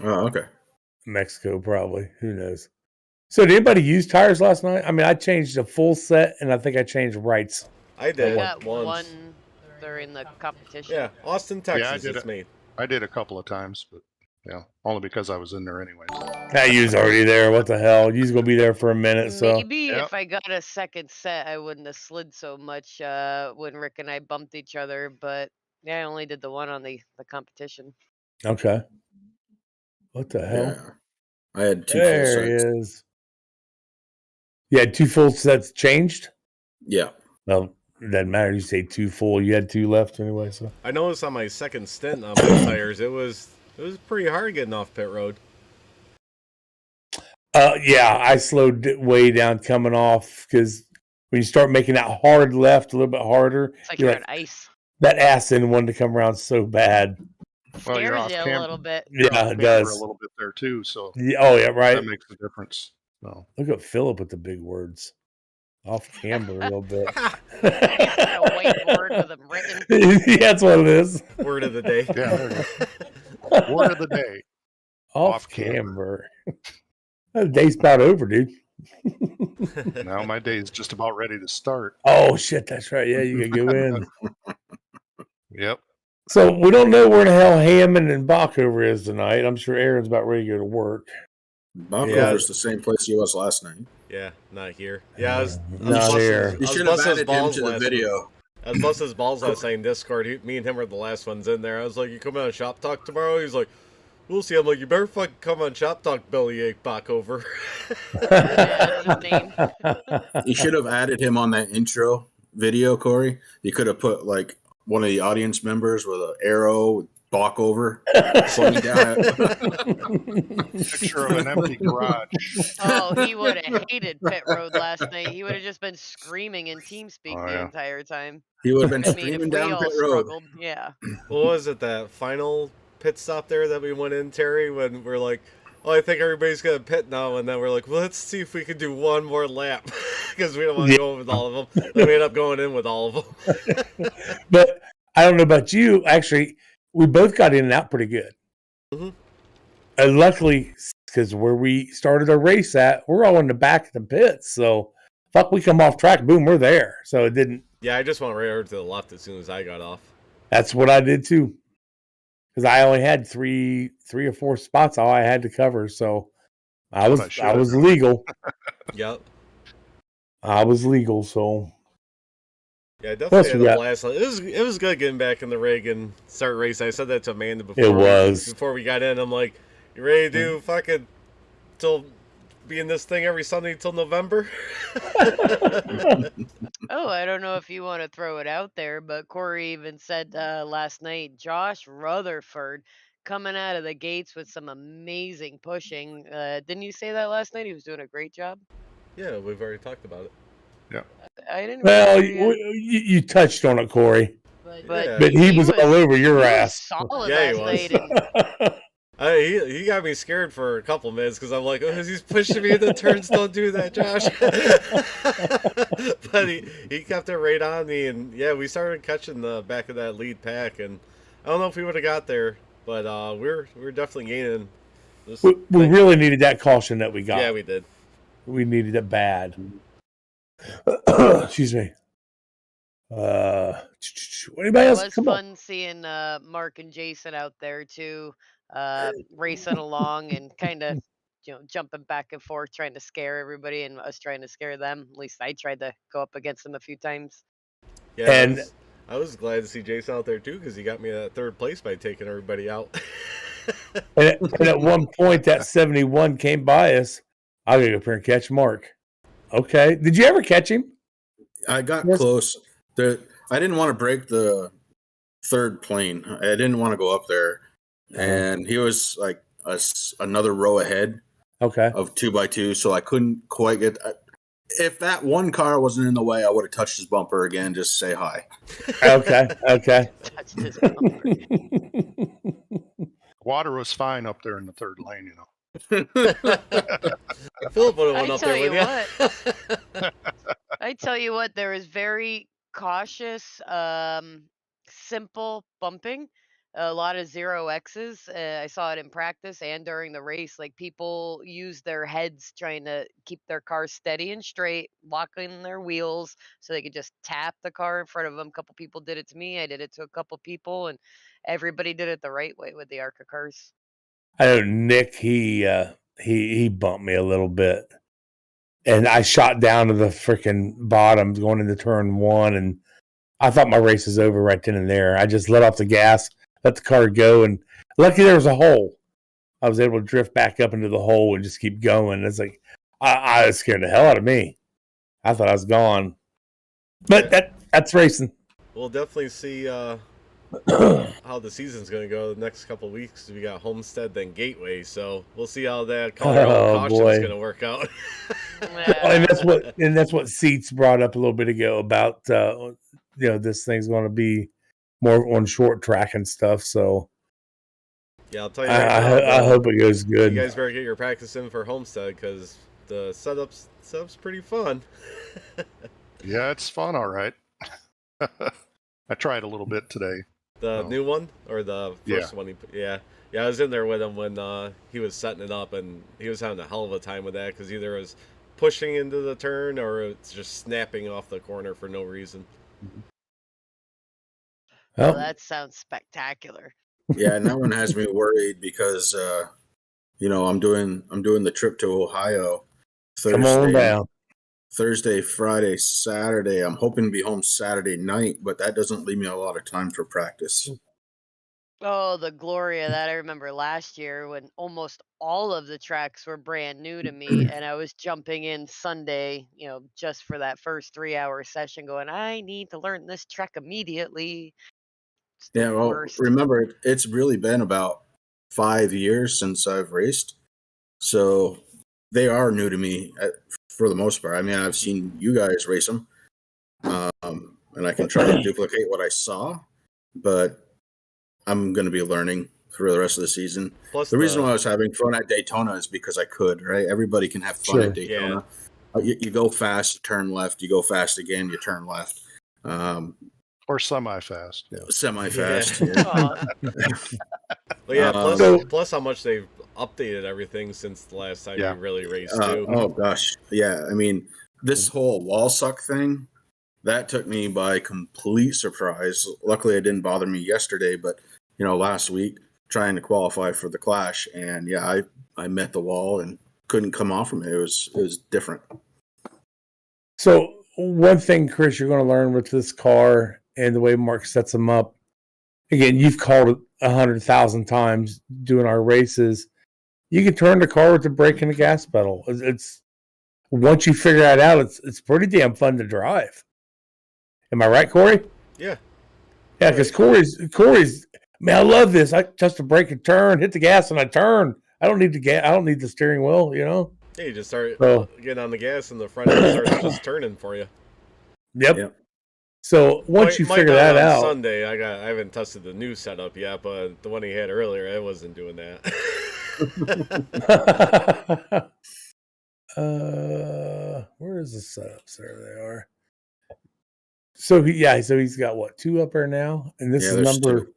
Oh, okay. Mexico, probably. Who knows? So did anybody use tires last night? I mean, I changed a full set, and I think I changed rights. I I did got once. one during the competition. Yeah, Austin, I Texas. did It's it. made. I did a couple of times, but yeah, only because I was in there anyway. You was already there. What the hell? You was gonna be there for a minute, so Maybe Yep. if I got a second set, I wouldn't have slid so much when Rick and I bumped each other. But yeah, I only did the one on the competition. okay. What the hell? Yeah, I had two There full he sets. is. You had two full sets changed? Yeah, Well, it doesn't matter. You say two full. You had two left anyway, so I noticed on my second stint on my tires, it was pretty hard getting off pit road. yeah, I slowed way down coming off because when you start making that hard left a little bit harder, It's like you're you're like, on ice. that ass end wanted to come around so bad. Well, you're Scares off you a camera. little bit. You're Yeah, off it camera does. a little bit there too, so Oh yeah, right. that makes a difference. So Look at Philip with the big words. Off camber a little bit. Got a whiteboard with them written. Yeah, that's what it is. Word of the day. yeah, there you go. Word of the day. Off camber. The day's about over, dude. Now my day is just about ready to start. Oh shit, that's right. Yeah, you can go in. Yep. So we don't know where the hell Hammond and Bachover is tonight. I'm sure Aaron's about ready to go to work. Bachover's the same place he was last night. Yeah, not here. Yeah, I was Not here. You should have added him to the video. I was busting his balls last night in Discord. Me and him were the last ones in there. I was like, "You coming on Shop Talk tomorrow?" He's like, "We'll see." I'm like, "You better fucking come on Shop Talk, Bellyache Bachover." You should have added him on that intro video, Corey. You could have put like one of the audience members with an arrow with Bachover slowing down. Picture of an empty garage. Oh, he would have hated pit road last night. He would have just been screaming in TeamSpeak Oh, the yeah. entire time. He would have been I mean, if screaming we down all pit road. struggled, yeah. What was it, that final pit stop there that we went in, Terry, when we're like, "Oh, I think everybody's gonna pit now," and then we're like, "Well, let's see if we can do one more lap," because we don't want to go with all of them. Then we end up going in with all of them. But I don't know about you. Actually, we both got in and out pretty good. Mhm. And luckily, because where we started our race at, we're all in the back of the pits. So, fuck, we come off track, boom, we're there. So it didn't. Yeah, I just went right over to the left as soon as I got off. That's what I did too. Because I only had three or four spots all I had to cover. So I was legal. Yep. I was legal. So Yeah, I Plus definitely we had a got blast. It was good getting back in the rig and start racing. I said that to Amanda before it was. before we got in. I'm like, you ready to do fucking till be in this thing every Sunday till November? Oh, I don't know if you want to throw it out there, but Corey even said last night, Josh Rutherford coming out of the gates with some amazing pushing. Didn't you say that last night? He was doing a great job. Yeah, we've already talked about it. Yeah. I didn't Well, really hear you touched on it, Corey, but Yeah. but he was all over your he ass. was solid Yeah, he last was. night, and He got me scared for a couple minutes because I'm like, oh, he's pushing me in the turns. Don't do that, Josh. But he kept it right on me, and yeah, we started catching the back of that lead pack, and I don't know if we would have got there, but we're definitely gaining. We really needed that caution that we got. Yeah, we did. We needed it bad. Excuse me. Anybody it else? was Come fun seeing Mark and Jason out there too, racing along and kind of jumping back and forth, trying to scare everybody and us trying to scare them. At least I tried to go up against them a few times. Yeah, And I was glad to see Jason out there too because he got me that third place by taking everybody out. and at one point, that 71 came by us. I gotta go up here and catch Mark. Okay. Did you ever catch him? I got Yes. close. I didn't want to break the third plane. I didn't want to go up there, and he was like another row ahead Okay. of 2x2, so I couldn't quite get. If that one car wasn't in the way, I would have touched his bumper again just to say hi. Okay. Okay. Touched his bumper. Water was fine up there in the third lane, you know. Philip would have went I up tell there you with you. I tell you what, there is very cautious, simple bumping. A lot of zero X's. I saw it in practice and during the race. Like people use their heads trying to keep their car steady and straight, locking their wheels so they could just tap the car in front of them. A couple people did it to me. I did it to a couple people, and everybody did it the right way with the ARCA cars. I know Nick. He bumped me a little bit, and I shot down to the freaking bottom going into turn one, and I thought my race was over right then and there. I just let off the gas, let the car go, and lucky there was a hole. I was able to drift back up into the hole and just keep going. It's like I was scared the hell out of me. I thought I was gone, but that's racing. We'll definitely see how the season's going to go the next couple of weeks. We got Homestead, then Gateway, so we'll see how that Colorado caution is going to work out. and that's what Seats brought up a little bit ago about this thing's going to be more on short track and stuff. So yeah, I'll tell you. I hope it goes good. You guys better get your practice in for Homestead because the setup's pretty fun. Yeah, it's fun, all right. I tried a little bit today. The new one or the first one? Yeah, I was in there with him when he was setting it up, and he was having a hell of a time with that because either it was pushing into the turn or it's just snapping off the corner for no reason. Well, that sounds spectacular. Yeah, and that one has me worried because I'm doing the trip to Ohio Thursday. Come on down. Thursday, Friday, Saturday. I'm hoping to be home Saturday night, but that doesn't leave me a lot of time for practice. Oh, the glory of that. I remember last year when almost all of the tracks were brand new to me, and I was jumping in Sunday, just for that first 3-hour session going, I need to learn this track immediately. Yeah, well, remember, it's really been about 5 years since I've raced, so they are new to me for the most part. I mean, I've seen you guys race them, and I can try to duplicate what I saw, but I'm going to be learning through the rest of the season. Plus the reason why I was having fun at Daytona is because I could, right? Everybody can have fun at Daytona. Yeah. You go fast, you turn left. You go fast again, you turn left. Or semi-fast. Yeah. Semi-fast. Yeah. Well, yeah, plus how much they've updated everything since the last time you really raced, too. Oh, gosh. Yeah, I mean, this whole wall suck thing, that took me by complete surprise. Luckily, it didn't bother me yesterday, but, last week, trying to qualify for the Clash, and, I met the wall and couldn't come off from it. It was different. So one thing, Chris, you're going to learn with this car and the way Mark sets them up. Again, you've called it 100,000 times doing our races. You can turn the car with the brake and the gas pedal. It's once you figure that out, it's pretty damn fun to drive. Am I right, Corey? Yeah. Yeah, because Corey's. Man, I love this. I touch the brake and turn, hit the gas, and I turn. I don't need the gas. I don't need the steering wheel. You know. Yeah, you just start getting on the gas, and the front end starts just turning for you. Yep. So once you figure that out, Sunday I haven't tested the new setup yet, but the one he had earlier, I wasn't doing that. Where is the setups? There they are. So he's got what, 2 up there now, and this is number.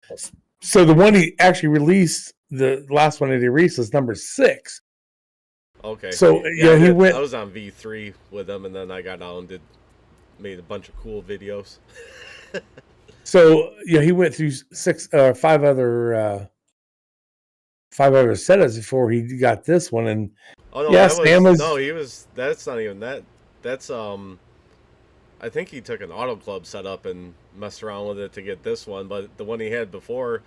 2. So the one he actually released, the last one that he released, is number 6. Okay. So he went. I was on V3 with him, and then I got out and made a bunch of cool videos. So he went through 5 other setups before he got this one, and that's not even that. That's I think he took an Auto Club setup and messed around with it to get this one, but the one he had before,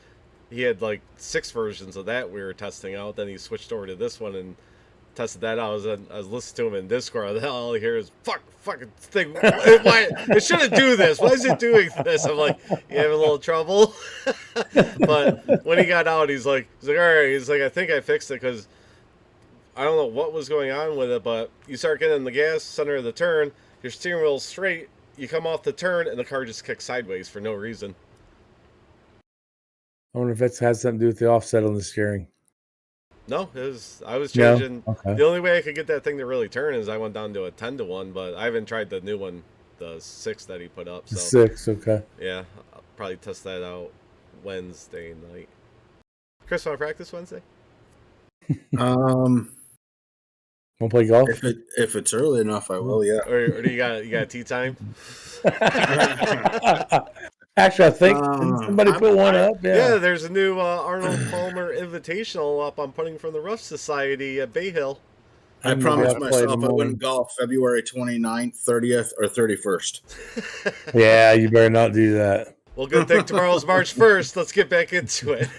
he had like 6 versions of that we were testing out. Then he switched over to this one and tested that out. I was listening to him in Discord. All I hear is fucking thing. Why it shouldn't do this? Why is it doing this? I'm like, you having a little trouble? But when he got out, he's like, all right. He's like, I think I fixed it because I don't know what was going on with it, but you start getting in the gas, center of the turn, your steering wheel's straight, you come off the turn, and the car just kicks sideways for no reason. I wonder if it has something to do with the offset on the steering. No, I was changing. No? Okay. The only way I could get that thing to really turn is I went down to a 10-1, but I haven't tried the new one, the 6 that he put up. So 6, okay. Yeah, I'll probably test that out Wednesday night. Chris, want to practice Wednesday? Want to play golf? If it's early enough, I will. Yeah. Or do you got tea time? Actually, I think somebody put one up. Yeah, there's a new Arnold Palmer Invitational up I'm putting from the Rough Society at Bay Hill. I promised myself I wouldn't golf February 29th, 30th, or 31st. Yeah, you better not do that. Well, good thing tomorrow's March 1st. Let's get back into it.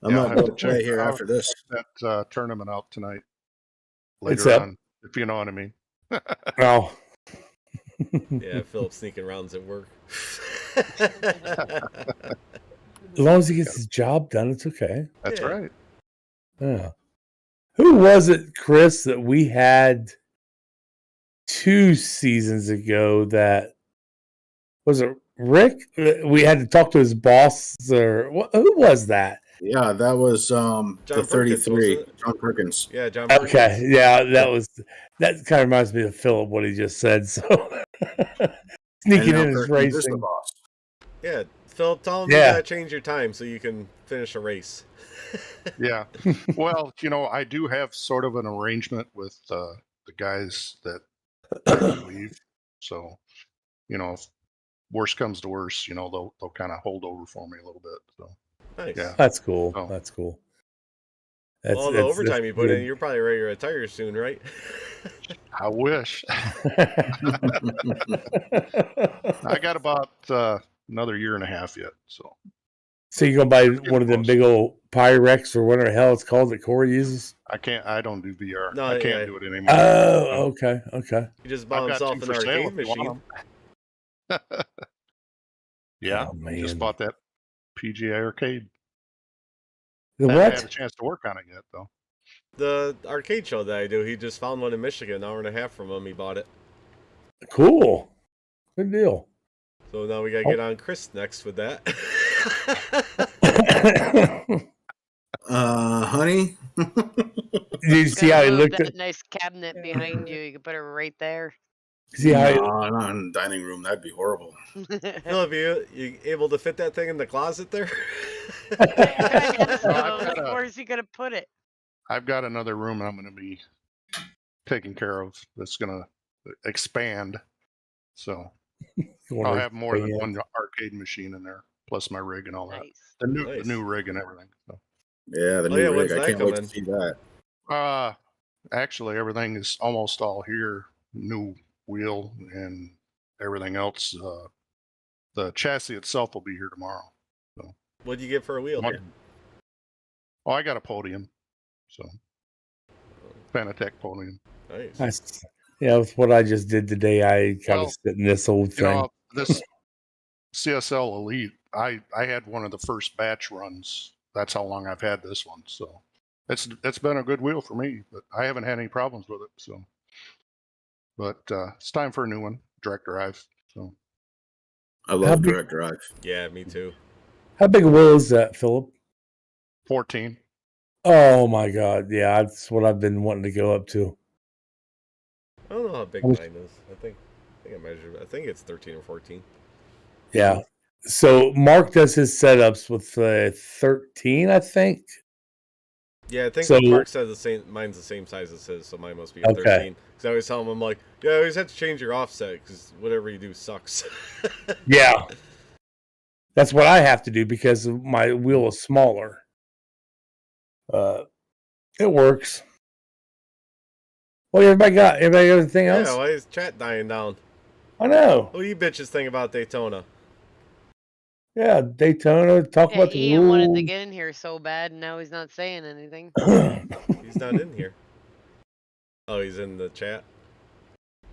I'm not going to play here after this. That tournament out tonight. Later on, if you know what I mean. Oh. Yeah, Philip sneaking rounds at work. As long as he gets his job done, it's okay. That's right. Yeah. Who was it, Chris, that we had 2 seasons ago that was it Rick? We had to talk to his boss, or who was that? Yeah, that was the 33, John Perkins. Yeah, John Perkins. Okay, yeah, that kind of reminds me of Philip, what he just said. So sneaking in his racing. Yeah, Philip, tell him you gotta change your time so you can finish a race. Yeah. Well, I do have sort of an arrangement with the guys that leave. So, if worst comes to worst, they'll kind of hold over for me a little bit. So. Nice. Yeah, that's cool. Oh. That's cool. All the overtime you put in, you're probably ready to retire soon, right? I wish. I got about another year and a half yet. So you're gonna buy one of them big old Pyrex or whatever the hell it's called that Corey uses? I don't do VR. No, I can't do it anymore. Oh, okay. You just bought himself an arcade machine. Yeah, just bought that PGA arcade. The I what? haven't had a chance to work on it yet, though. The arcade show that I do, he just found one in Michigan, an hour and a half from him. He bought it. Cool. Good deal. So now we gotta get on Chris next with that. Honey? Did you see how he looked at that nice cabinet behind you? You can put it right there. See how not in the dining room. That'd be horrible. Philip, you able to fit that thing in the closet there? Where is he gonna put it? I've got another room I'm going to be taking care of that's going to expand. So I'll have more than one arcade machine in there, plus my rig and all that. The new rig and everything. So. Yeah, the new rig. I can't wait to see that. Actually, everything is almost all here. New wheel and everything else. The chassis itself will be here tomorrow. So, What do you get for a wheel? oh, I got a podium. So, Fanatec podium. Nice. Yeah, with what I just did today, I kind of sit in this old thing. This CSL Elite, I had one of the first batch runs. That's how long I've had this one. So it's been a good wheel for me, but I haven't had any problems with it. So, but it's time for a new one, direct drive. So I love direct drive. Yeah, me too. How big a wheel is that, Philip? 14. Oh my God! Yeah, that's what I've been wanting to go up to. I don't know how big mine is. I think I measured. I think it's 13 or 14. Yeah. So Mark does his setups with 13, I think. Yeah, I think So- Mark said the same. Mine's the same size as his, so mine must be a Okay. 13. Because I always tell him, I'm like, yeah, I always have to change your offset because whatever you do sucks. Yeah. That's what I have to do because my wheel is smaller. It works. Well, everybody got anything else? Yeah, why is chat dying down? I know. What do you bitches think about Daytona? Yeah, Daytona. Talk Yeah, about the Ian wanted to rules. get in here so bad, and now he's not saying anything. He's not in here. Oh, he's in the chat.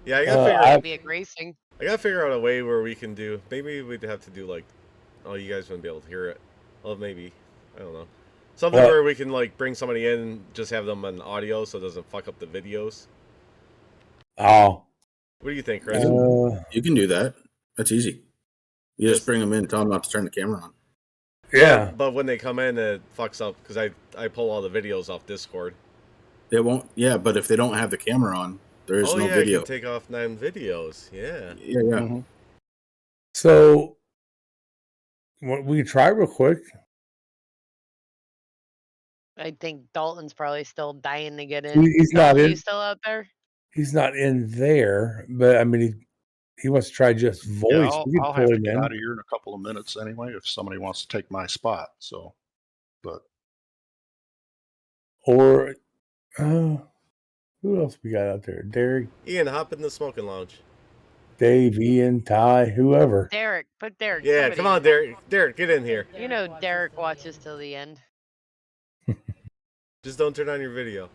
Yeah, I gotta Uh, figure I- out. Be racing. I gotta figure out a way where we can do. Maybe we'd have to do like. Oh, you guys wouldn't be able to hear it. Well, maybe. I don't know. Something What? where we can like bring somebody in, and just have them on audio, so it doesn't fuck up the videos. Oh. What do you think, Chris? You can do that. That's easy. You just Yes. bring them in, tell them not to turn the camera on. Yeah. But when they come in, it fucks up because I pull all the videos off Discord. They won't. Yeah, but if they don't have the camera on, there is Oh no yeah, video. you can take off 9 videos. Yeah. Yeah, yeah. Mhm. So, we can try real quick. I think Dalton's probably still dying to get in. He's not Dalton, in. you still out there? He's not in there, but I mean, he wants to try just voice. Yeah, We can I'll pull have to him get in. out of here in a couple of minutes anyway if somebody wants to take my spot. So, but Or who else we got out there? Derek, Ian, hop in the smoking lounge. Dave, Ian, Ty, whoever. Derek, put Derek. Yeah, somebody come on, in. Derek. Derek, get in here. You know Derek watches till the end. Just don't turn on your video.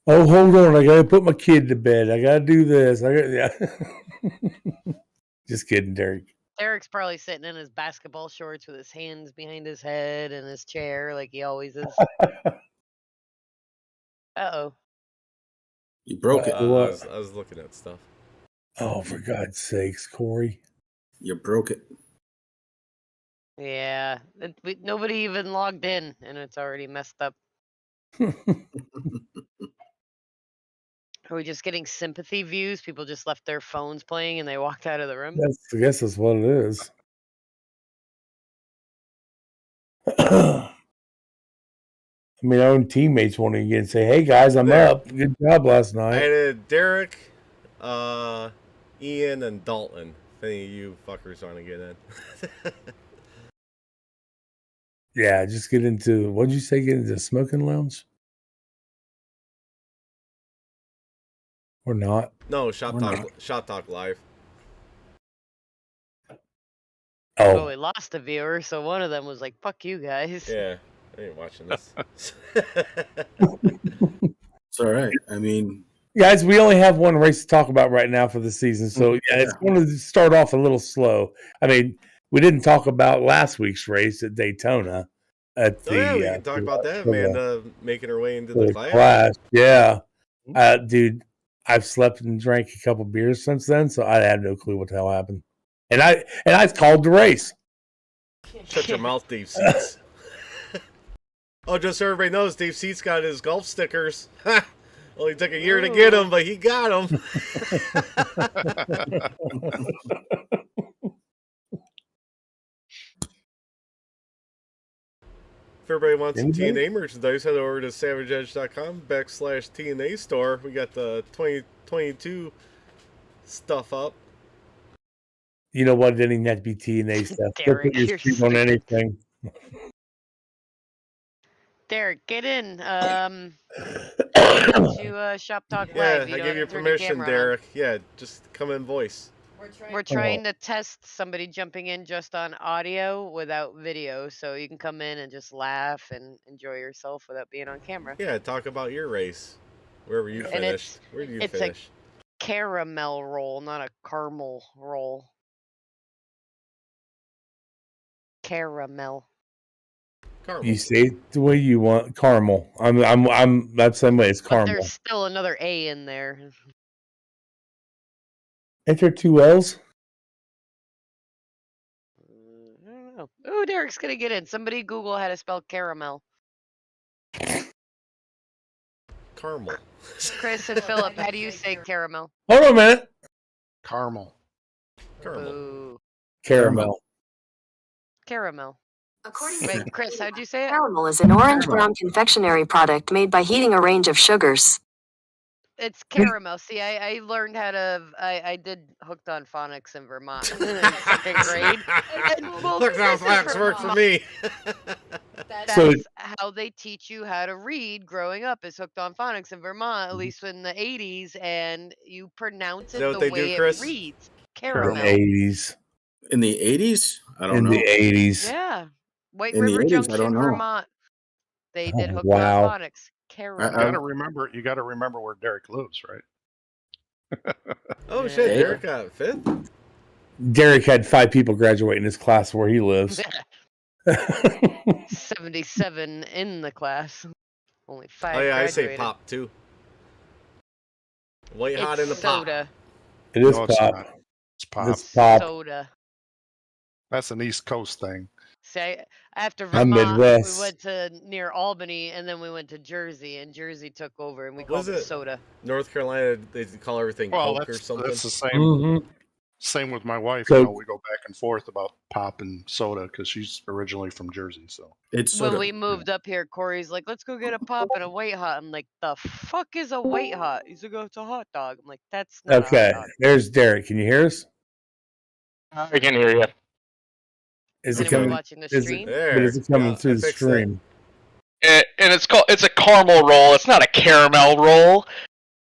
Oh, hold on! I gotta put my kid to bed. I gotta do this. Yeah. Just kidding, Derek. Derek's probably sitting in his basketball shorts with his hands behind his head and his chair like he always is. Uh-oh. You broke it. I was looking at stuff. Oh, for God's sakes, Corey! You broke it. Yeah. Nobody even logged in, and it's already messed up. Are we just getting sympathy views? People just left their phones playing and they walked out of the room? I guess that's what it is. I mean, our own teammates won't even get and say, "Hey guys, I'm There. up. Good job last I night." added Derek, Ian, and Dalton. If any of you fuckers want to get in. Yeah, just get into. What'd you say? Get into the smoking lounge, or not? No, Shop Or Talk. not. Shop Talk Live. Oh, Oh, we lost a viewer, so one of them was like, fuck you guys. Yeah, I ain't watching this. It's all right. I mean, guys, we only have one race to talk about right now for the season, so yeah, it's going to start off a little slow. I mean, we didn't talk about last week's race at Daytona. At the, Oh yeah, we can talk about that. for the- Amanda making her way into for the the class. class. Yeah, dude, I've slept and drank a couple beers since then, so I have no clue what the hell happened. And I called the race. Shut your mouth, Dave Seats. Oh, just so everybody knows, Dave Seats got his golf stickers. Ha! Only took a year to get them, but he got them. If everybody wants some Anybody? T&A merchandise, head over to savageedge.com/T&A store. We got the 2022 stuff up. You know what? It didn't even have to be T&A stuff. They'll put Derek, your you're stream on stupid. anything. Derek, get in. Welcome to Shop Talk Yeah, Live. You I don't give you have to turn your permission, camera on. Derek. Yeah, just come in voice. We're trying to test somebody jumping in just on audio without video, so you can come in and just laugh and enjoy yourself without being on camera. Yeah, talk about your race. Wherever you And finished. Where did you it's finish? a caramel roll, not a caramel roll. Caramel. Caramel. You say it the way you want. Caramel. I'm that's the same way. It's But caramel. there's still another A in there. Ain't there two L's? I don't know. Oh, Derek's gonna get in. Somebody Google how to spell caramel. Caramel. Chris and Philip, how do you say caramel? Hold on a minute. Caramel. Caramel. Ooh, Caramel. caramel. According Wait, Chris, how'd you say it? caramel is an orange-brown confectionery product made by heating a range of sugars. It's caramel. See, I learned how to. I did Hooked on Phonics in Vermont in second grade. Well, Look how this is facts work for me. That's So- how they teach you how to read growing up is Hooked on Phonics in Vermont, at least in the 80s, and you pronounce that it what the they do, way Chris? it reads. In Caramel. the 80s. In the 80s? I don't In know. the 80s. Yeah. White In the River 80s, I Junction, don't know. Vermont. They did Oh, Hooked wow. on Phonics. Caramel. You got to remember where Derek lives, right? Oh shit, Yeah. Derek got fifth? Derek had 5 people graduate in his class where he lives. 77 in the class. Only 5 Oh yeah, I say graduated. pop too. White hot It's in the pop. soda. It is No, it's pop. not. It's pop. It's pop. Soda. That's an East Coast thing. See, after I'm Vermont, Midwest. we went to near Albany, and then we went to Jersey, and Jersey took over, and we Was called it it? soda. North Carolina, they call everything Well, Coke or something. that's the same. Mhm. Same with my wife. So- You know, we go back and forth about pop and soda because she's originally from Jersey. So It's When soda. we moved up here, Corey's like, "Let's go get a pop and a white hot." I'm like, "The fuck is a white hot?" He's like, "Oh, it's a hot dog." I'm like, "That's not Okay. a hot dog." There's Derek. Can you hear us? I can hear you. Is Is it anyone coming? watching the Is it, stream? There. but is it coming Yeah, through I the fixed it. stream? And it's a caramel roll. It's not a caramel roll.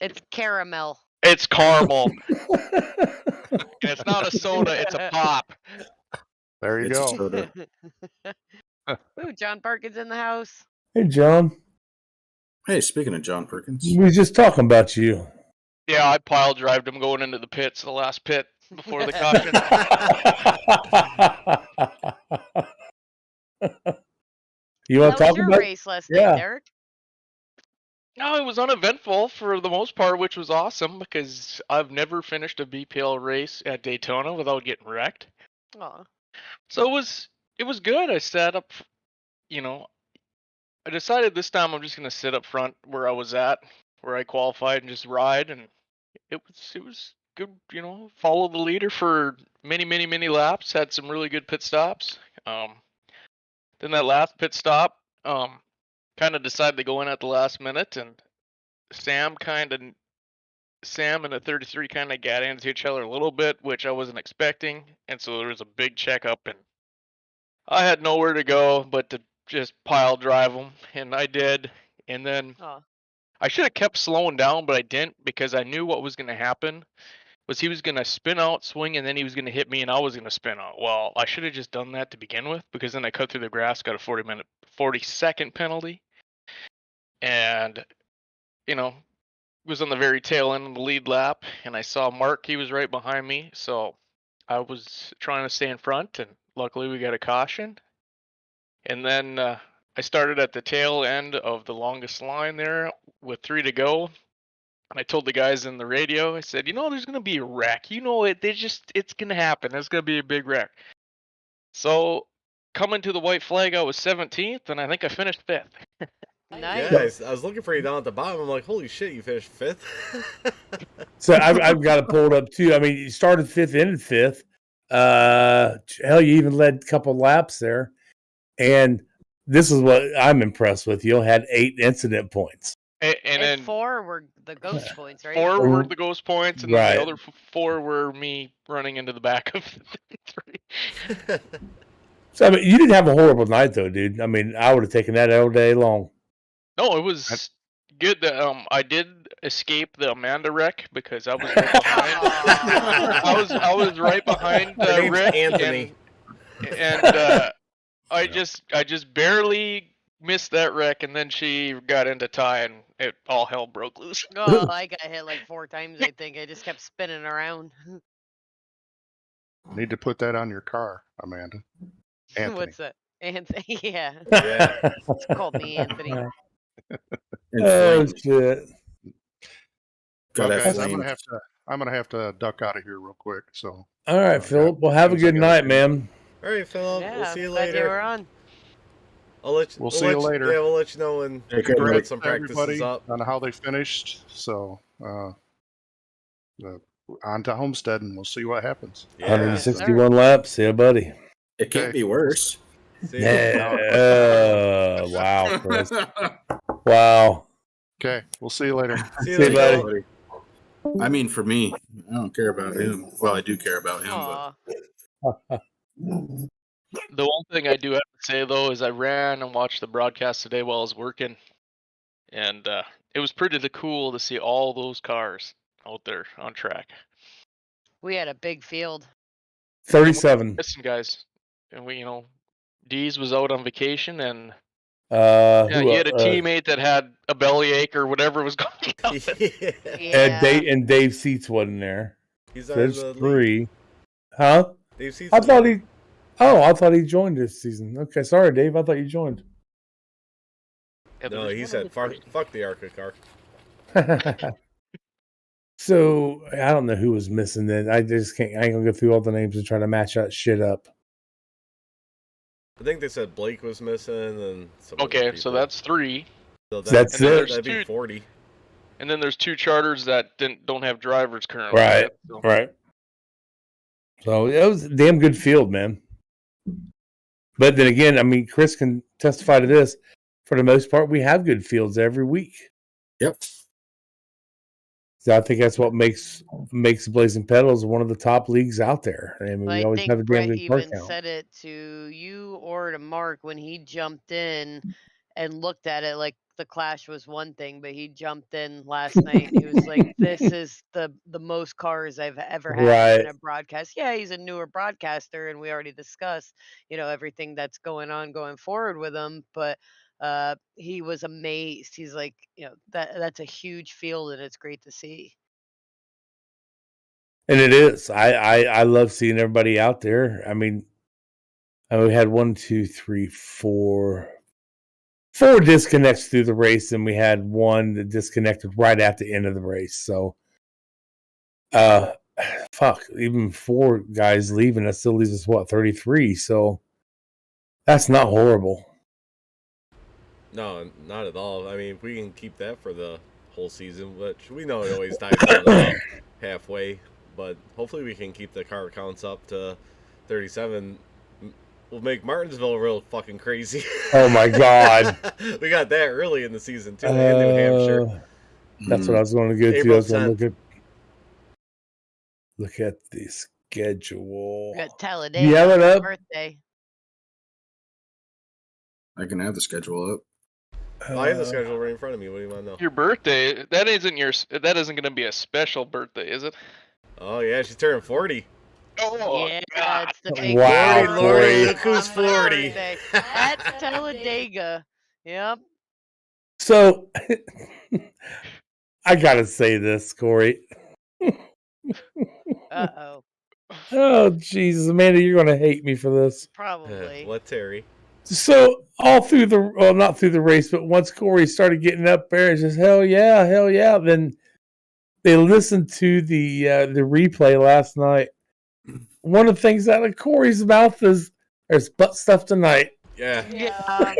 It's caramel. It's caramel. And it's not a soda. It's a pop. there you It's a go. soda. Ooh, John Parkin's in the house. Hey, John. Hey, speaking of John Perkins, We was just talking about you. Yeah, I pile drived him going into the pits, the last pit before the caution. You How want to was talk your about? race last Yeah. night, Derek? No, it was uneventful for the most part, which was awesome because I've never finished a BPL race at Daytona without getting wrecked. Aw. So it was good. I sat up, you know, I decided this time I'm just gonna sit up front where I was at, where I qualified, and just ride, and it was good. You know, follow the leader for many laps. Had some really good pit stops. Then that last pit stop, kind of decided to go in at the last minute, and Sam and the 33 kind of got into each other a little bit, which I wasn't expecting, and so there was a big checkup, and I had nowhere to go but to just pile drive them, and I did. And then Aw. I should have kept slowing down, but I didn't because I knew what was going to happen. Was he was going to spin out, swing, and then he was going to hit me, and I was going to spin out. Well, I should have just done that to begin with because then I cut through the grass, got a 40-second penalty, and you know, was on the very tail end of the lead lap, and I saw Mark. He was right behind me, so I was trying to stay in front, and luckily we got a caution. And then I started at the tail end of the longest line there with 3 to go. And I told the guys in the radio, I said, there's going to be a wreck. It's going to happen. There's going to be a big wreck. So coming to the white flag, I was 17th, and I think I finished 5th. Nice. Yeah, I was looking for you down at the bottom. I'm like, holy shit, you finished 5th. So I've got it pulled up too. I mean, you started 5th, ended 5th. Hell, you even led a couple laps there. And this is what I'm impressed with. You had 8 incident points. And And then 4 were the ghost points, right? 4 were the ghost points, and then Right. the other 4 were me running into the back of the 3. So I mean, you didn't have a horrible night though, dude. I mean, I would have taken that all day long. No, it was good that I did escape the Amanda wreck because I was right behind. I was right behind Her name's Rick Anthony. and I just barely missed that wreck, and then she got into Ty, and it all hell broke loose. Oh, I got hit like 4 times, I think. I just kept spinning around. Need to put that on your car, Amanda. Anthony. What's that? Anthony, yeah. Yeah. It's called me Anthony. Oh shit! Got Well, that guys, flame. I'm gonna have to duck out of here real quick. So All right, Philip. Well, have a good night, man. All right, Philip. Yeah, We'll see you I'm glad you were later. on. We'll see you later. Yeah, we'll let you know when Take care, we buddy. get some practices everybody up. on how they finished. So on to Homestead, and we'll see what happens. Yeah. 161 laps. Yeah, buddy. It can't be worse. See Yeah. Wow, Chris. Wow. Okay, we'll see you later. See you See you, later. buddy. I mean, for me, I don't care about him. Well, I do care about him, but Aw. The one thing I do have to say though is I ran and watched the broadcast today while I was working, and it was pretty cool to see all those cars out there on track. We had a big field. 37. Listen, guys, and we, Dees was out on vacation, and Yeah, he had a teammate that had a bellyache or whatever was going on. Yeah. And Dave Seats wasn't there. He's on There's the 3. Huh? Dave Seats I is thought on. he. Oh, I thought he joined this season. Okay, sorry, Dave. I thought you joined. Yeah, there No, was he one said, other fuck the Arca car. So I don't know who was missing then. I just can't. I ain't gonna go through all the names and try to match that shit up. I think they said Blake was missing and some other Okay, people. so that's 3. So That's and then it. there's That'd be 2, 40. and then there's 2 charters that don't have drivers currently. Right. So- Right. So it was a damn good field, man. But then again, I mean, Chris can testify to this. For the most part, we have good fields every week. yep. So I think that's what makes Blazing Pedals one of the top leagues out there. I mean, Well, we I always think have a damn Brett good car even count. said it to you or to Mark when he jumped in and looked at it like the Clash was one thing, but he jumped in last night and he was like, "This is the most cars I've ever had in Right. a broadcast." Yeah, he's a newer broadcaster, and we already discussed, everything that's going on going forward with him. But he was amazed. He's like, that's a huge field, and it's great to see. And it is. I love seeing everybody out there. I mean, we had 1, 2, 3, 4 disconnects through the race, and we had one that disconnected right at the end of the race. So, fuck, even 4 guys leaving, that still leaves us 33. So that's not horrible. No, not at all. I mean, if we can keep that for the whole season, which we know it always dies down halfway, but hopefully we can keep the car counts up to 37. We'll make Martinsville real fucking crazy. Oh my god. We got that early in the season too, and New Hampshire. That's what I was going to go to. I April was going to 10th. look at the schedule. We got Talladega You have it on my up? birthday. I can have the schedule up. I have the schedule right in front of me. What do you want to know? Your birthday, that isn't going to be a special birthday, is it? Oh yeah, she's turning 40. Oh, Yeah, God. it's the big Wow, party Lordy, Corey. look who's on my 40. birthday at Talladega. Yep. So, I got to say this, Corey. Uh-oh. Oh, Jesus, Amanda, you're going to hate me for this. Probably. What, Terry? So, all through not through the race, but once Corey started getting up there, it's just, hell yeah. Then they listened to the replay last night. One of the things out of Corey's mouth is, there's butt stuff tonight. Yeah. Yeah.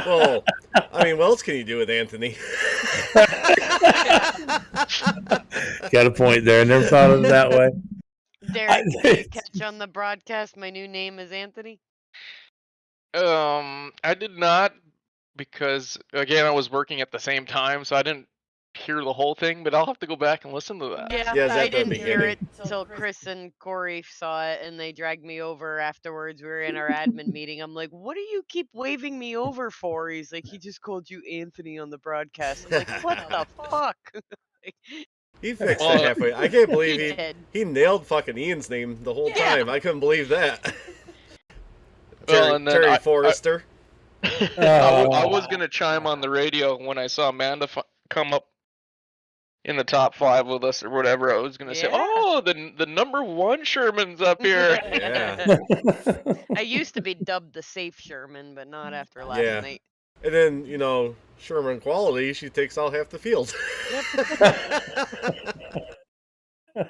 Well, I mean, what else can you do with Anthony? Got a point there. I never thought of it that way. Derek, did you catch on the broadcast my new name is Anthony? I did not, because again I was working at the same time, so I didn't hear the whole thing, but I'll have to go back and listen to that. Yeah, Yeah, it's I at the didn't hear beginning. it till Chris and Corey saw it, and they dragged me over afterwards. We were in our admin meeting. I'm like, "What do you keep waving me over for?" He's like, "He just called you Anthony on the broadcast." I'm like, "What the fuck?" Like, He fixed Well, it halfway. I can't believe he did. he nailed fucking Ian's name the whole Yeah. time. I couldn't believe that. Well, and then Terry Forrester. I was gonna chime on the radio when I saw Amanda come up in the top 5 with us or whatever. I was gonna say, Yeah. "Oh, the number 1 Sherman's up here." Yeah. I used to be dubbed the safe Sherman, but not after last Yeah. night. And then, you know, Sherman quality, she takes out half the field.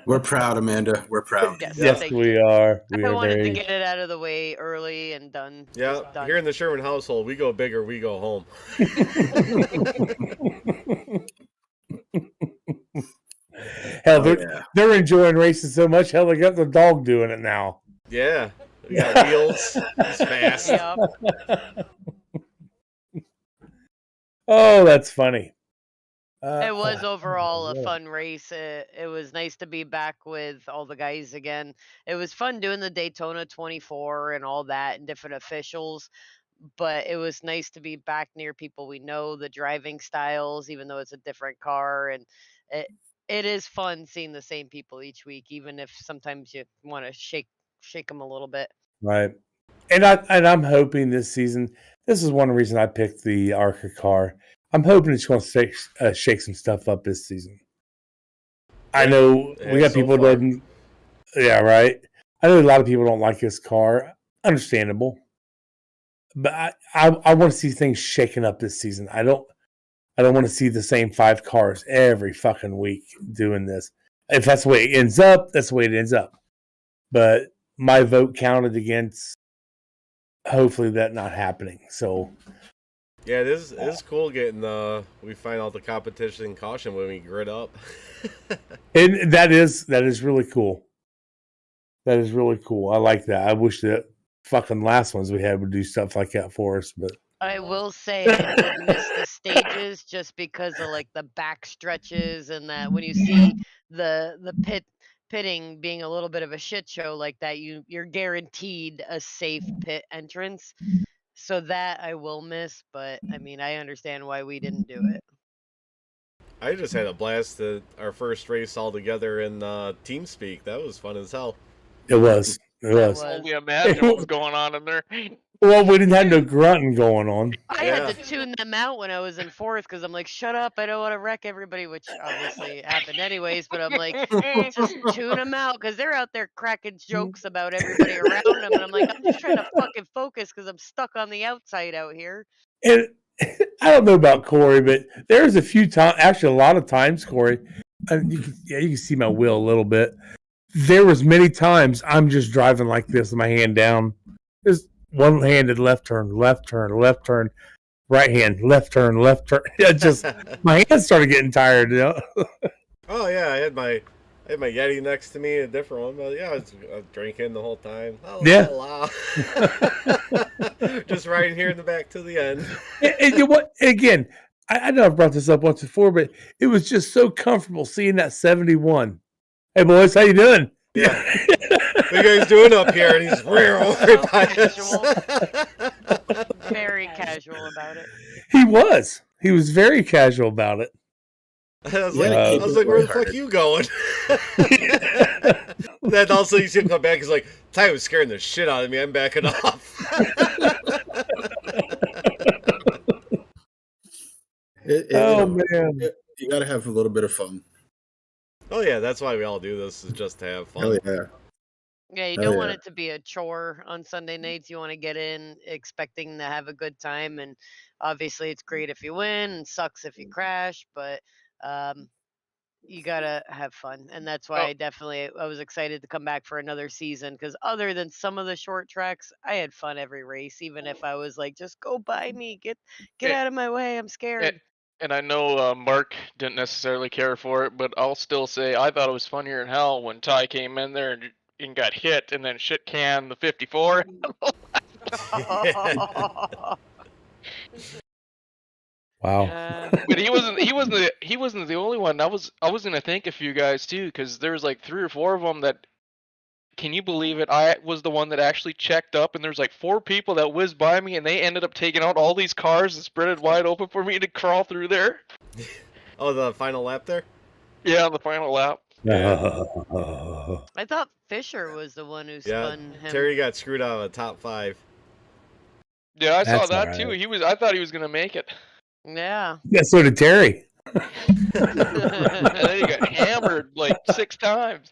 We're proud, Amanda. We're proud. Yes, Yes, thank we you. are. We I are wanted to very. get it out of the way early and done. Yeah, just done. here in the Sherman household, we go big or we go home. Hell, Oh, yeah. they're enjoying racing so much. Hell, they got the dog doing it now. Yeah, we got wheels. He's fast. Yeah. Oh, that's funny. It was overall a yeah. fun race. It was nice to be back with all the guys again. It was fun doing the Daytona 24 and all that and different officials, but it was nice to be back near people we know, the driving styles, even though it's a different car. And it is fun seeing the same people each week, even if sometimes you want to shake them a little bit. Right. And I'm hoping this season. This is one reason I picked the ARCA car. I'm hoping it's going to shake some stuff up this season. I know we got so people far. that didn't. Yeah, right. I know a lot of people don't like this car. Understandable. But I want to see things shaken up this season. I don't want to see the same 5 cars every fucking week doing this. If that's the way it ends up, that's the way it ends up. But my vote counted against hopefully that not happening. So Yeah, it is cool getting we find out the competition caution when we grid up. and that is really cool. That is really cool. I like that. I wish that fucking last ones we had would do stuff like that for us, but I will say I did miss the stages just because of like the back stretches and that when you see the pitting being a little bit of a shit show like that, you're guaranteed a safe pit entrance. So that I will miss, but I mean I understand why we didn't do it. I just had a blast at our first race all together in TeamSpeak. That was fun as hell. it was. It was. Only imagine what was going on in there. Well, we didn't have no grunting going on. I Yeah. had to tune them out when I was in 4th because I'm like, shut up, I don't want to wreck everybody, which obviously happened anyways, but I'm like, just tune them out because they're out there cracking jokes about everybody around them, and I'm like, I'm just trying to fucking focus because I'm stuck on the outside out here. And I don't know about Corey, but there's a few times, actually a lot of times, Corey, you can see my wheel a little bit. There was many times I'm just driving like this with my hand down. Just one-handed left turn, right hand, left turn. It just my hands started getting tired. You know? Oh yeah, I had my Yeti next to me, a different one, but yeah, I was drinking the whole time. Oh, Yeah. la, la. Just riding here in the back to the end. And you know what? Again, I know I've brought this up once before, but it was just so comfortable seeing that 71. Hey boys, how you doing? Yeah. What you guys doing up here? And he's right by us. Very casual about it. He was very casual about it. I was Yeah, like, where the fuck you going? Then also you see him come back. He's like, Ty was scaring the shit out of me. I'm backing off. Man. You got to have a little bit of fun. Oh yeah, that's why we all do this, is just to have fun. Hell yeah. Yeah, you Oh, don't want yeah. it to be a chore on Sunday nights. You want to get in expecting to have a good time, and obviously it's great if you win and sucks if you crash, but you gotta have fun, and that's why I was excited to come back for another season because other than some of the short tracks, I had fun every race, even if I was like, just go by me, get out of my way, I'm scared. And I know Mark didn't necessarily care for it, but I'll still say I thought it was funnier than hell when Ty came in there and got hit and then shit canned the 54. Wow. But he wasn't the only one. I was gonna thank a few guys too, because there was like 3 or 4 of them that. Can you believe it? I was the one that actually checked up, and there's like 4 people that whizzed by me, and they ended up taking out all these cars and spread it wide open for me to crawl through there. Oh, the final lap there? Yeah, the final lap. Yeah. I thought Fisher was the one who spun him. Terry got screwed out of the top 5. Yeah, I saw That's that all too. right. I thought he was gonna make it. Yeah. Yeah, so did Terry. And then he got hammered like 6 times.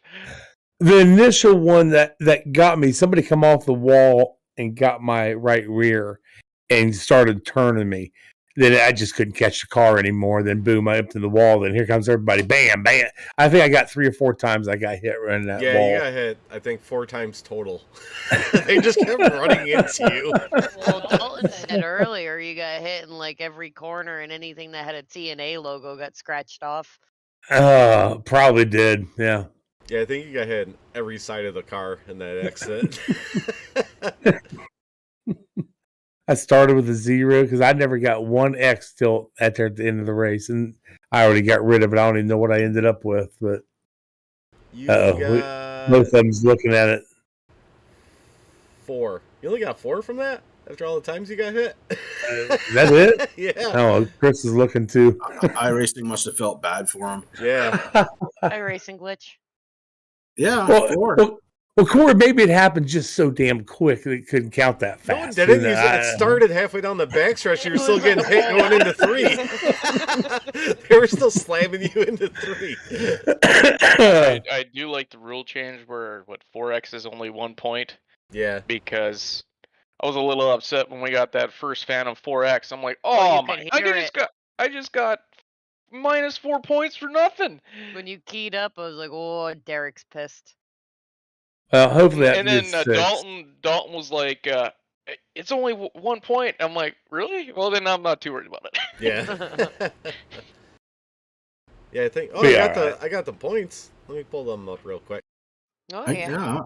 The initial one that got me, somebody come off the wall and got my right rear and started turning me. Then I just couldn't catch the car anymore. Then boom, I up to the wall. Then here comes everybody. Bam, bam. I think I got 3 or 4 times I got hit running that wall. Yeah, you got hit, I think, 4 times total. They just kept running into you. Well, Dalton said earlier you got hit in like every corner, and anything that had a T&A logo got scratched off. Probably did. Yeah. Yeah, I think you got hit in every side of the car in that accident. I started with a 0 because I never got 1 X till at the end of the race, and I already got rid of it. I don't even know what I ended up with, but both of them's looking at it. 4. You only got 4 from that after all the times you got hit? Is that it? Yeah. Oh, Chris is looking too. iRacing must have felt bad for him. Yeah. iRacing glitch. Yeah. Well, Corey, maybe it happened just so damn quick that it couldn't count that fast. No, it didn't. It started halfway down the backstretch. You were still getting hit going into 3. They were still slamming you into 3. I do like the rule change where 4X is only 1 point. Yeah. Because I was a little upset when we got that first Phantom 4X. I'm like, oh my! I just got minus 4 points for nothing. When you keyed up, I was like, oh, Derek's pissed. Well, hopefully that And then gets fixed. Dalton was like, it's only 1 point. I'm like, really? Well, then I'm not too worried about it. Yeah. Yeah, I think. Oh, I got the points. Let me pull them up real quick. Oh yeah.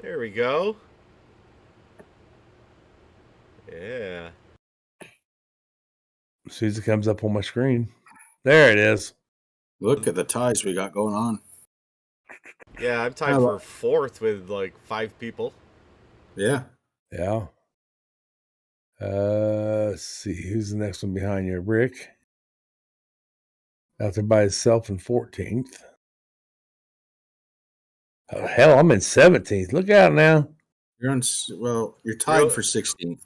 There we go. Yeah. As soon as it comes up on my screen, there it is. Look at the ties we got going on. Yeah, I'm tied for 4th with like 5 people. Yeah. Yeah. Let's see. Who's the next one behind you? Rick. Out there by himself in 14th. Oh, hell, I'm in 17th. Look out now. You're tied for 16th.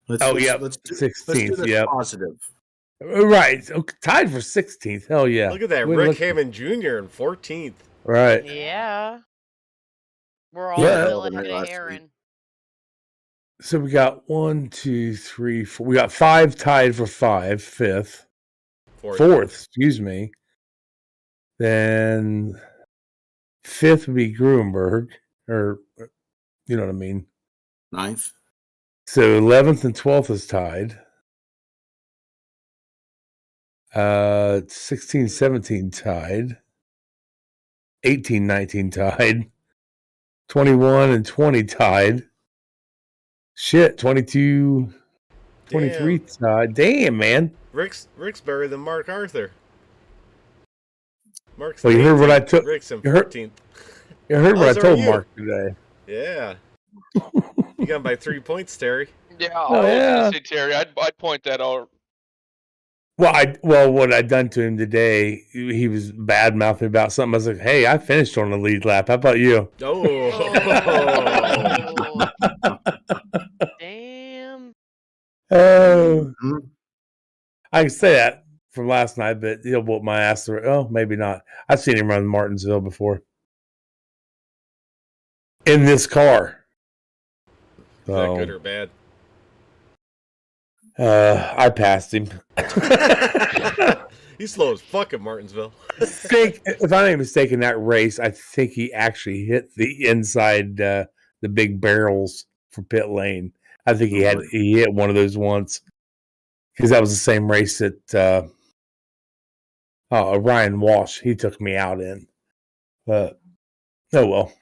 Let's do 16th. this Yeah. positive. Right. Okay, tied for 16th. Hell yeah. Look at that. Rick Hammond Jr. in 14th. Right. Yeah. We're all still ahead of Aaron. So we got 1, 2, 3, 4. We got 5 tied for 5th. Fourth, excuse me. Then 5th would be Gruenberg, or you know what I mean. 9th. So 11th and 12th is tied. 16, 17 tied. 18, 19 tied. 21 and 20 tied. Shit, 22, 23 tied. Damn, man. Rick's better than Mark Arthur. Mark's you heard what I took. Rick's in 14th. You heard what I told Mark today. Yeah. You got him by 3 points, Terry. Yeah, I was gonna say, Terry, I'd point that out. Well, what I'd done to him today, he was bad mouthing about something. I was like, "Hey, I finished on the lead lap. How about you?" Oh. Damn. Oh. I can say that from last night, but he'll whoop my ass. Oh, maybe not. I've seen him run Martinsville before in this car. Is that good or bad? I passed him. He's slow as fuck at Martinsville. If I'm not mistaken, that race, I think he actually hit the inside, the big barrels for pit lane. I think he hit one of those once because that was the same race that Ryan Walsh he took me out in. But oh well,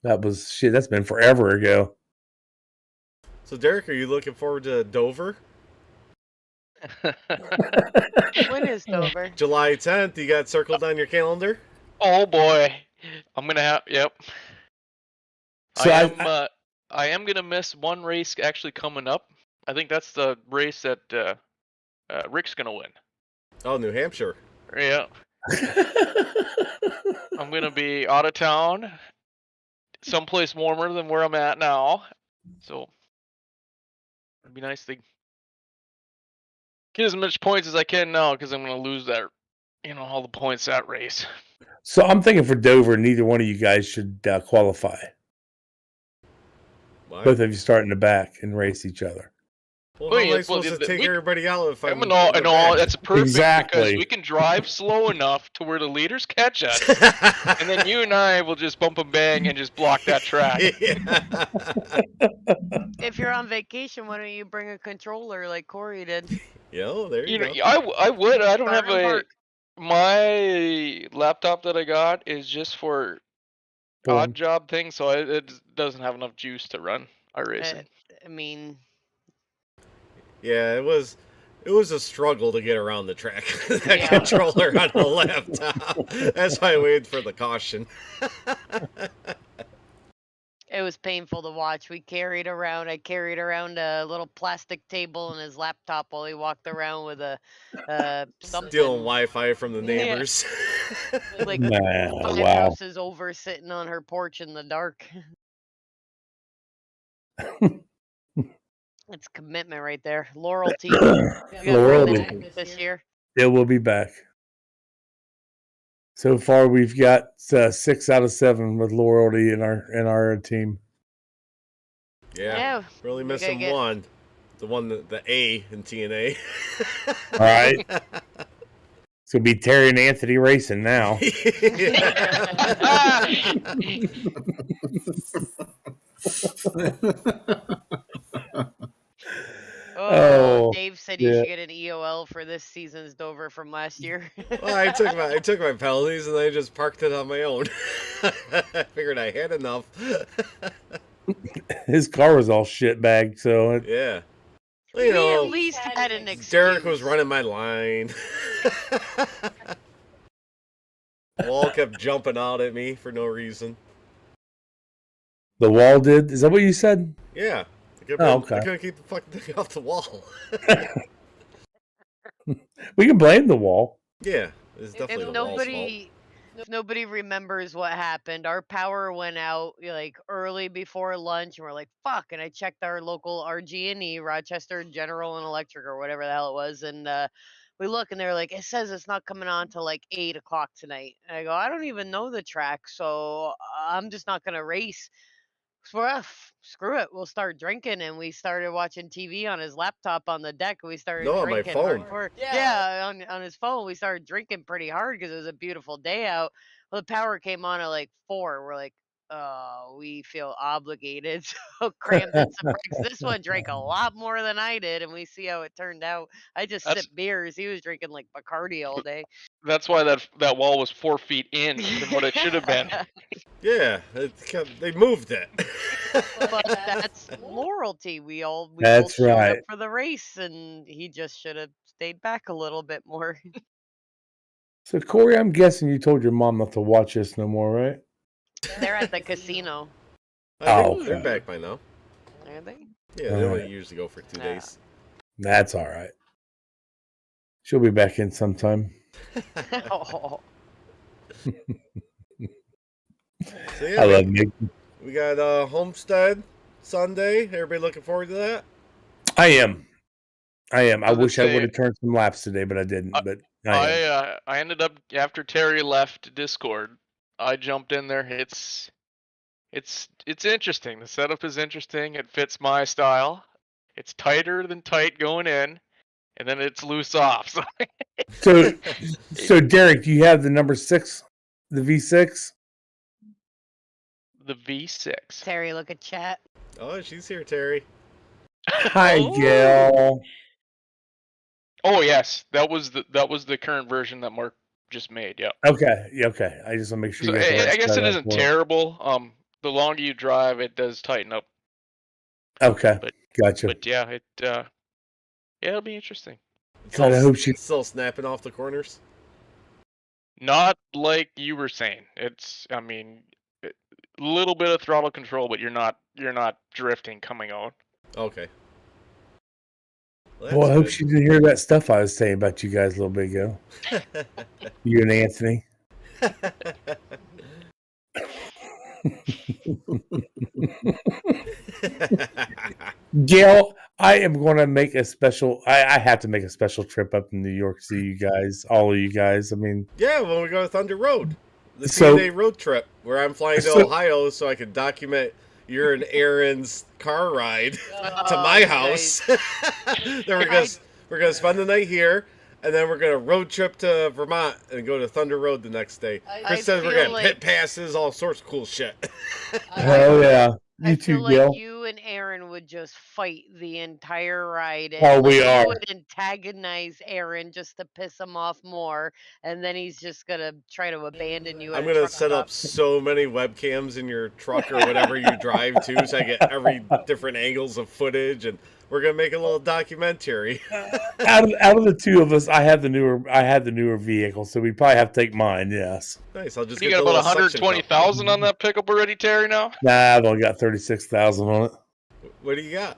that's been forever ago. So Derek, are you looking forward to Dover? When is Dover? July 10th. You got circled on your calendar? Oh boy, I'm gonna have. Yep. So I am gonna miss one race actually coming up. I think that's the race that Rick's gonna win. Oh, New Hampshire. Yeah. I'm gonna be out of town, someplace warmer than where I'm at now. So it'd be nice to get as much points as I can now, because I'm gonna lose that, all the points that race. So I'm thinking for Dover, neither one of you guys should qualify. Why? Both of you start in the back and race each other. Well, how am I supposed to take everybody out if I'm that's perfect, Exactly. because we can drive slow enough to where the leaders catch us, and then you and I will just bump and bang and just block that track. If you're on vacation, why don't you bring a controller like Corey did? Yo, there you go. I would. I don't have Garden Park. my laptop that I got is just for odd job things, so it doesn't have enough juice to run iRacing. I mean, Yeah, it was a struggle to get around the track. That controller on a laptop. That's why I waited for the caution. it was painful to watch. I carried around a little plastic table and his laptop while he walked around with a something. Stealing Wi-Fi from the neighbors. Like Nah, 5 wow. houses over, sitting on her porch in the dark. It's commitment right there. Laurel T. Laurel this year. It will be back. So far, we've got 6 out of 7 with loyalty in our team. Yeah, really missing one. The one the A in T&A. All right. It's gonna be Terry and Anthony racing now. Oh, Dave said you should get an EOL for this season's Dover from last year. Well, I took my penalties and I just parked it on my own. I figured I had enough. His car was all shit bagged, so yeah. We at least had an excuse. Derek was running my line. Wall kept jumping out at me for no reason. The wall did? Is that what you said? Yeah. Okay. I couldn't keep the fucking thing off the wall. We can blame the wall. Yeah, it's definitely the wall's fault. If nobody remembers what happened, our power went out like early before lunch, and we're like, "Fuck!" And I checked our local RG&E, Rochester General and Electric, or whatever the hell it was, and we look, and they're like, "It says it's not coming on till like 8 o'clock tonight." And I go, "I don't even know the track, so I'm just not gonna race." So screw it, we'll start drinking, and we started watching TV on his laptop on the deck. We started drinking on my phone. hardcore. Yeah, on his phone. We started drinking pretty hard because it was a beautiful day out. Well, the power came on at like 4. We're like, oh, we feel obligated. So crammed in some bricks. This one drank a lot more than I did, and we see how it turned out. I just sipped beers. He was drinking like Bacardi all day. That's why that wall was 4 feet in from what it should have been. Yeah, they moved it. But that's loyalty. We both That's showed right. up for the race, and he just should have stayed back a little bit more. So, Corey, I'm guessing you told your mom not to watch this no more, right? They're at the casino. They're back by now. Are they? Yeah, they went years ago for 2 days. That's all right. She'll be back in sometime. Oh. So, yeah, I love Nick. We got Homestead Sunday. Everybody looking forward to that? I am. I wish I say- would have turned some laps today, but I didn't. But I am. I ended up, after Terry left Discord, I jumped in there. It's interesting. The setup is interesting. It fits my style. It's tighter than tight going in, and then it's loose off. So Derek, do you have the number 6, the V6? The V6. Terry, look at chat. Oh, she's here, Terry. Hi, Gail. Oh yes, that was the current version that Mark just made. Yeah. Okay. I just want to make sure. So, I guess it isn't terrible. The longer you drive, it does tighten up. Okay, gotcha. But yeah, it'll be interesting. God, I hope she. Still snapping off the corners. Not like you were saying. It's, I mean, a little bit of throttle control, but you're not drifting coming out. Okay. Well, I hope she didn't hear that stuff I was saying about you guys a little bit ago. You and Anthony. Gail, I am going to make a special. I have to make a special trip up to New York to see you guys, all of you guys. I mean, yeah, when we go to Thunder Road, the So- T&A road trip, where I'm flying to Ohio so I can document your and Aaron's car ride to my house. Then we're gonna spend the night here, and then we're gonna road trip to Vermont and go to Thunder Road the next day. Chris says we're feel getting like- pit passes, all sorts of cool shit. hell yeah, you I too, feel Gail. like you and Aaron would just fight the entire ride. And Oh, we like, are. You would antagonize Aaron just to piss him off more, and then he's just gonna try to abandon you. at I'm a gonna truck set up stop. so many webcams in your truck or whatever you drive to, so I get every different angles of footage, and we're gonna make a little documentary. Out of the two of us, I had the newer vehicle, so we probably have to take mine. Yes. Nice. I'll just You get got the about little suction cup. 120,000 on that pickup already, Terry, now? Nah, I've only got 36,000 on it. What do you got?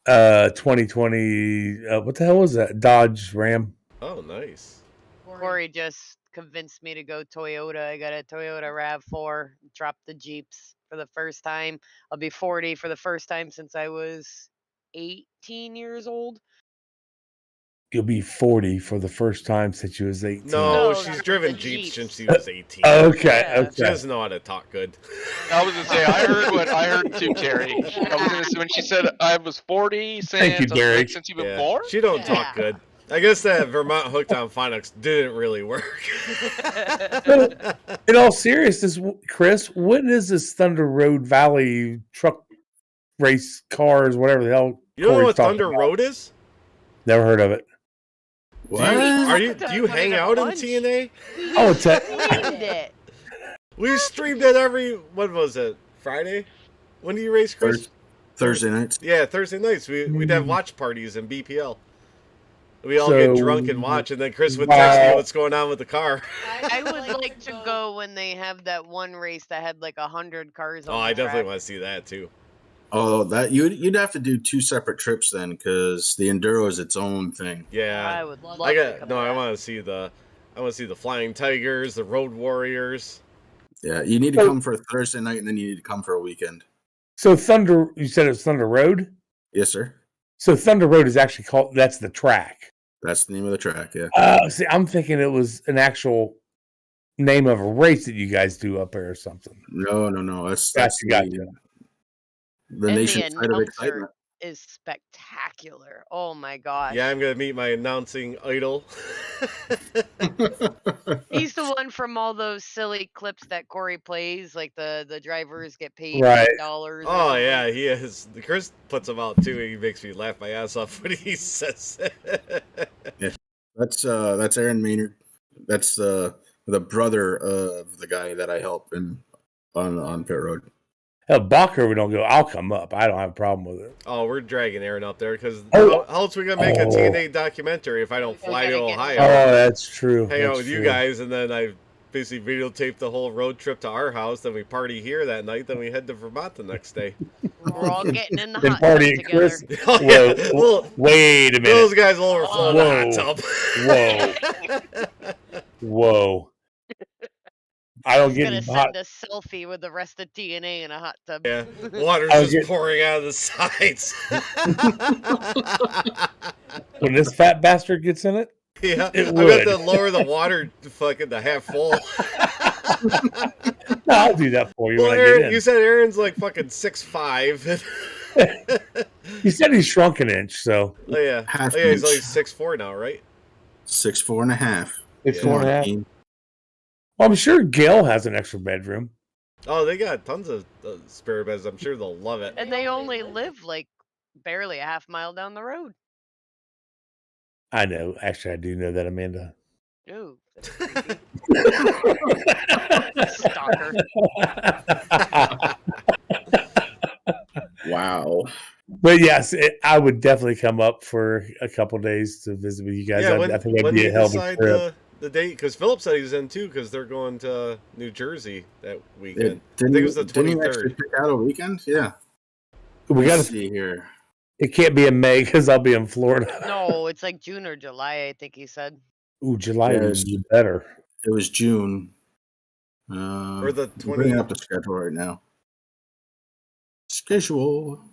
2020. What the hell was that? Dodge Ram. Oh, nice. Corey just convinced me to go Toyota. I got a Toyota RAV4. Dropped the Jeeps for the first time. I'll be 40 for the first time since I was 18 years old. You'll be 40 for the first time since you was 18. No, No, she's the driven Jeeps. Jeeps since she was 18. Okay, Yeah. She okay. doesn't know how to talk good. I was gonna say, I heard what I heard too, Terry. I was gonna say, when she said I was 40 Thank you, since, Derek. since you've been Yeah, born? she don't talk Yeah. good. I guess that Vermont hooked on phonics didn't really work. In all seriousness, Chris, when is this Thunder Road Valley truck race cars, whatever the hell? You don't know Corey's what talking Thunder about? Road is? Never heard of it. What? Do you hang out in TNA? Oh, it's a, Named it. We streamed it every, what was it, Friday? When do you race, Chris? Thursday nights. Yeah, Thursday nights. We'd have watch parties in BPL. We all get So- drunk and watch, and then Chris would text me Wow. what's going on with the car. I would like to go when they have that one race that had like 100 cars on Oh, the I definitely track. want to see that too. Oh, that you'd have to do two separate trips then, because the enduro is its own thing. Yeah, I would love I to got come no. I back. want to see the Flying Tigers, the Road Warriors. Yeah, you need to come for a Thursday night, and then you need to come for a weekend. so Thunder, you said it's Thunder Road? Yes, sir. So Thunder Road is actually called, that's the track. That's the name of the track. Yeah. See, I'm thinking it was an actual name of a race that you guys do up there or something. No. That's Gotcha. the And nation the side of announcer excitement. is spectacular. Oh my gosh. Yeah, I'm gonna meet my announcing idol. He's the one from all those silly clips that Corey plays, like the drivers get paid Right. $8. Oh yeah, he is. Chris puts him out too. He makes me laugh my ass off when he says it. That's Aaron Maynard. That's the brother of the guy that I help on pit road. Hell, Bacher, we don't go. I'll come up. I don't have a problem with it. Oh, we're dragging Aaron up there because Oh. how else we gonna make a Oh. TNA documentary if I don't fly to gotta get- Ohio, Oh, that's true. hang out That's with you true. guys, and then I basically videotape the whole road trip to our house. Then we party here that night. Then we head to Vermont the next day. We're all getting in the Then hot party tub at together. Chris. Oh, yeah. Whoa, Well, wait a those minute. guys will overflow Whoa. the hot tub. Whoa. I don't He's get gonna any hot. send a selfie with the rest of TNA in a hot tub. Yeah, water's I just get- pouring out of the sides. When this fat bastard gets in it, Yeah, It I would. got to lower the water to fucking the half full. no, I'll do that for you Well, when I Aaron, get you in. said Aaron's like fucking 6'5". He said he shrunk an inch, so Oh yeah, Half oh, yeah, he's inch. like 6'4" now, right? 6'4.5". it's Yeah. 4.5. Dean. Well, I'm sure Gail has an extra bedroom. Oh, they got tons of spare beds. I'm sure they'll love it. And they only live like barely a half mile down the road. I know. Actually, I do know that, Amanda. Ooh, that's creepy. Stalker. Wow. But yes, I would definitely come up for a couple days to visit with you guys. Yeah, I think when that'd do be you a hell of a decide trip. the date? Because Philip said he's in too, because they're going to New Jersey that weekend. I Didn't think it was the didn't you actually 23rd. pick out a weekend? Yeah. We Let's got to. see here. It can't be in May because I'll be in Florida. No, it's like June or July, I think he said. Ooh, July Yeah, would be better. It was June. Or the I'm bringing 20. up the schedule right now. Schedule.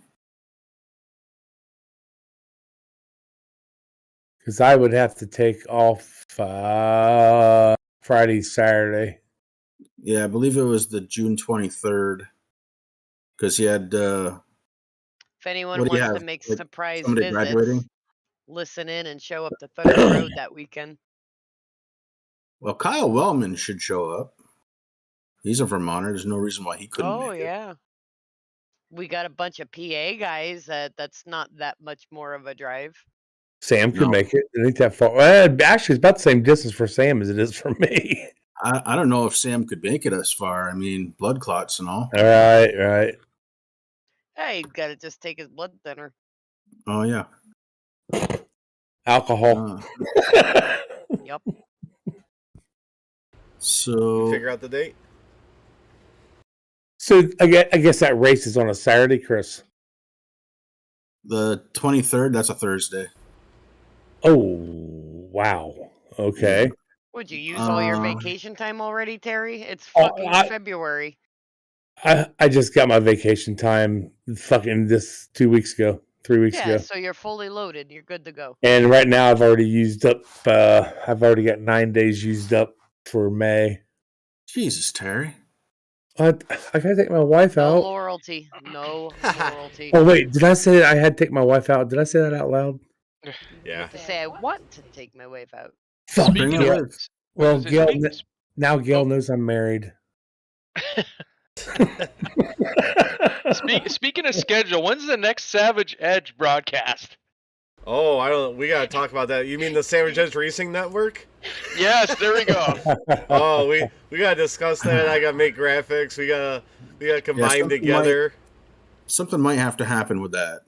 Because I would have to take off Friday, Saturday. Yeah, I believe it was the June 23rd. Because he had. If anyone What do you wants to have? make Like surprise somebody visits, graduating? listen in and show up to Thunder Road that weekend. Well, Kyle Wellman should show up. He's a Vermonter. There's no reason why he couldn't Oh make it. yeah. We got a bunch of PA guys that's not that much more of a drive. Sam could No. make it. It ain't that far. Well, actually, it's about the same distance for Sam as it is for me. I don't know if Sam could make it as far. I mean, blood clots and all. All right. Hey, he's gotta just take his blood thinner. Oh, yeah. Alcohol. Yep. So Figure out the date. So I guess that race is on a Saturday, Chris. the 23rd, that's a Thursday. Oh, wow. Okay. Would you use all your vacation time already, Terry? It's Oh, fucking February. I just got my vacation time fucking this 2 weeks ago, 3 weeks Yeah, ago. so you're fully loaded. You're good to go. And right now I've already used up, I've already got 9 days used up for May. Jesus, Terry. I gotta take my wife No out. loyalty. No loyalty. Oh, wait. Did I say I had to take my wife out? Did I say that out loud? Yeah. To say I want to take my wife out. Fuck. Bring her Gail. with. Well, So Gail, speak- now Gail knows I'm married. Speaking of schedule, when's the next Savage Edge broadcast? Oh, I don't. We gotta talk about that. You mean the Savage Edge Racing Network? Yes, there we go. Oh, we gotta discuss that. I gotta make graphics. We gotta combine something together. Something might have to happen with that.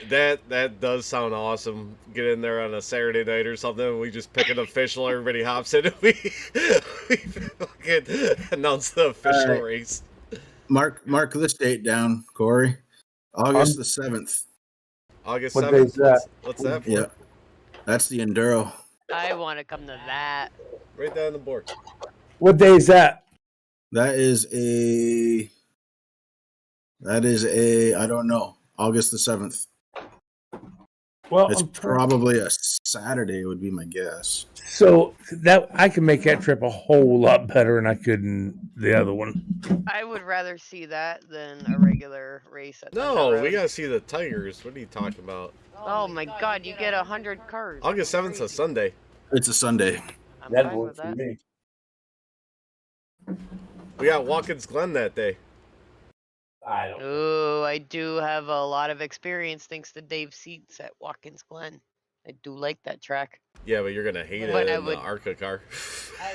That does sound awesome. Get in there on a Saturday night or something. We just pick an official. Everybody hops in. And we fucking announce the official All right. race. Mark this date down, Corey. August the 7th. August What 7th. day's that? What's that for? Yeah. That's the Enduro. I want to come to that. Write that on the board. What day is that? That is a I don't know. August the 7th. Well, It's probably a Saturday would be my guess. so that I can make that trip a whole lot better than I could in the other one. I would rather see that than a regular race at Thunder No, Road. we gotta see the Tigers. What are you talking about? Oh my god, you get 100 cars. August 7th is a Sunday. It's a Sunday. I'm That fine works with for that. me. We got Watkins Glen that day. I don't. Ooh, I do have a lot of experience thanks to Dave Seats at Watkins Glen. I do like that track. Yeah, but you're gonna hate But it I in would- the ARCA car.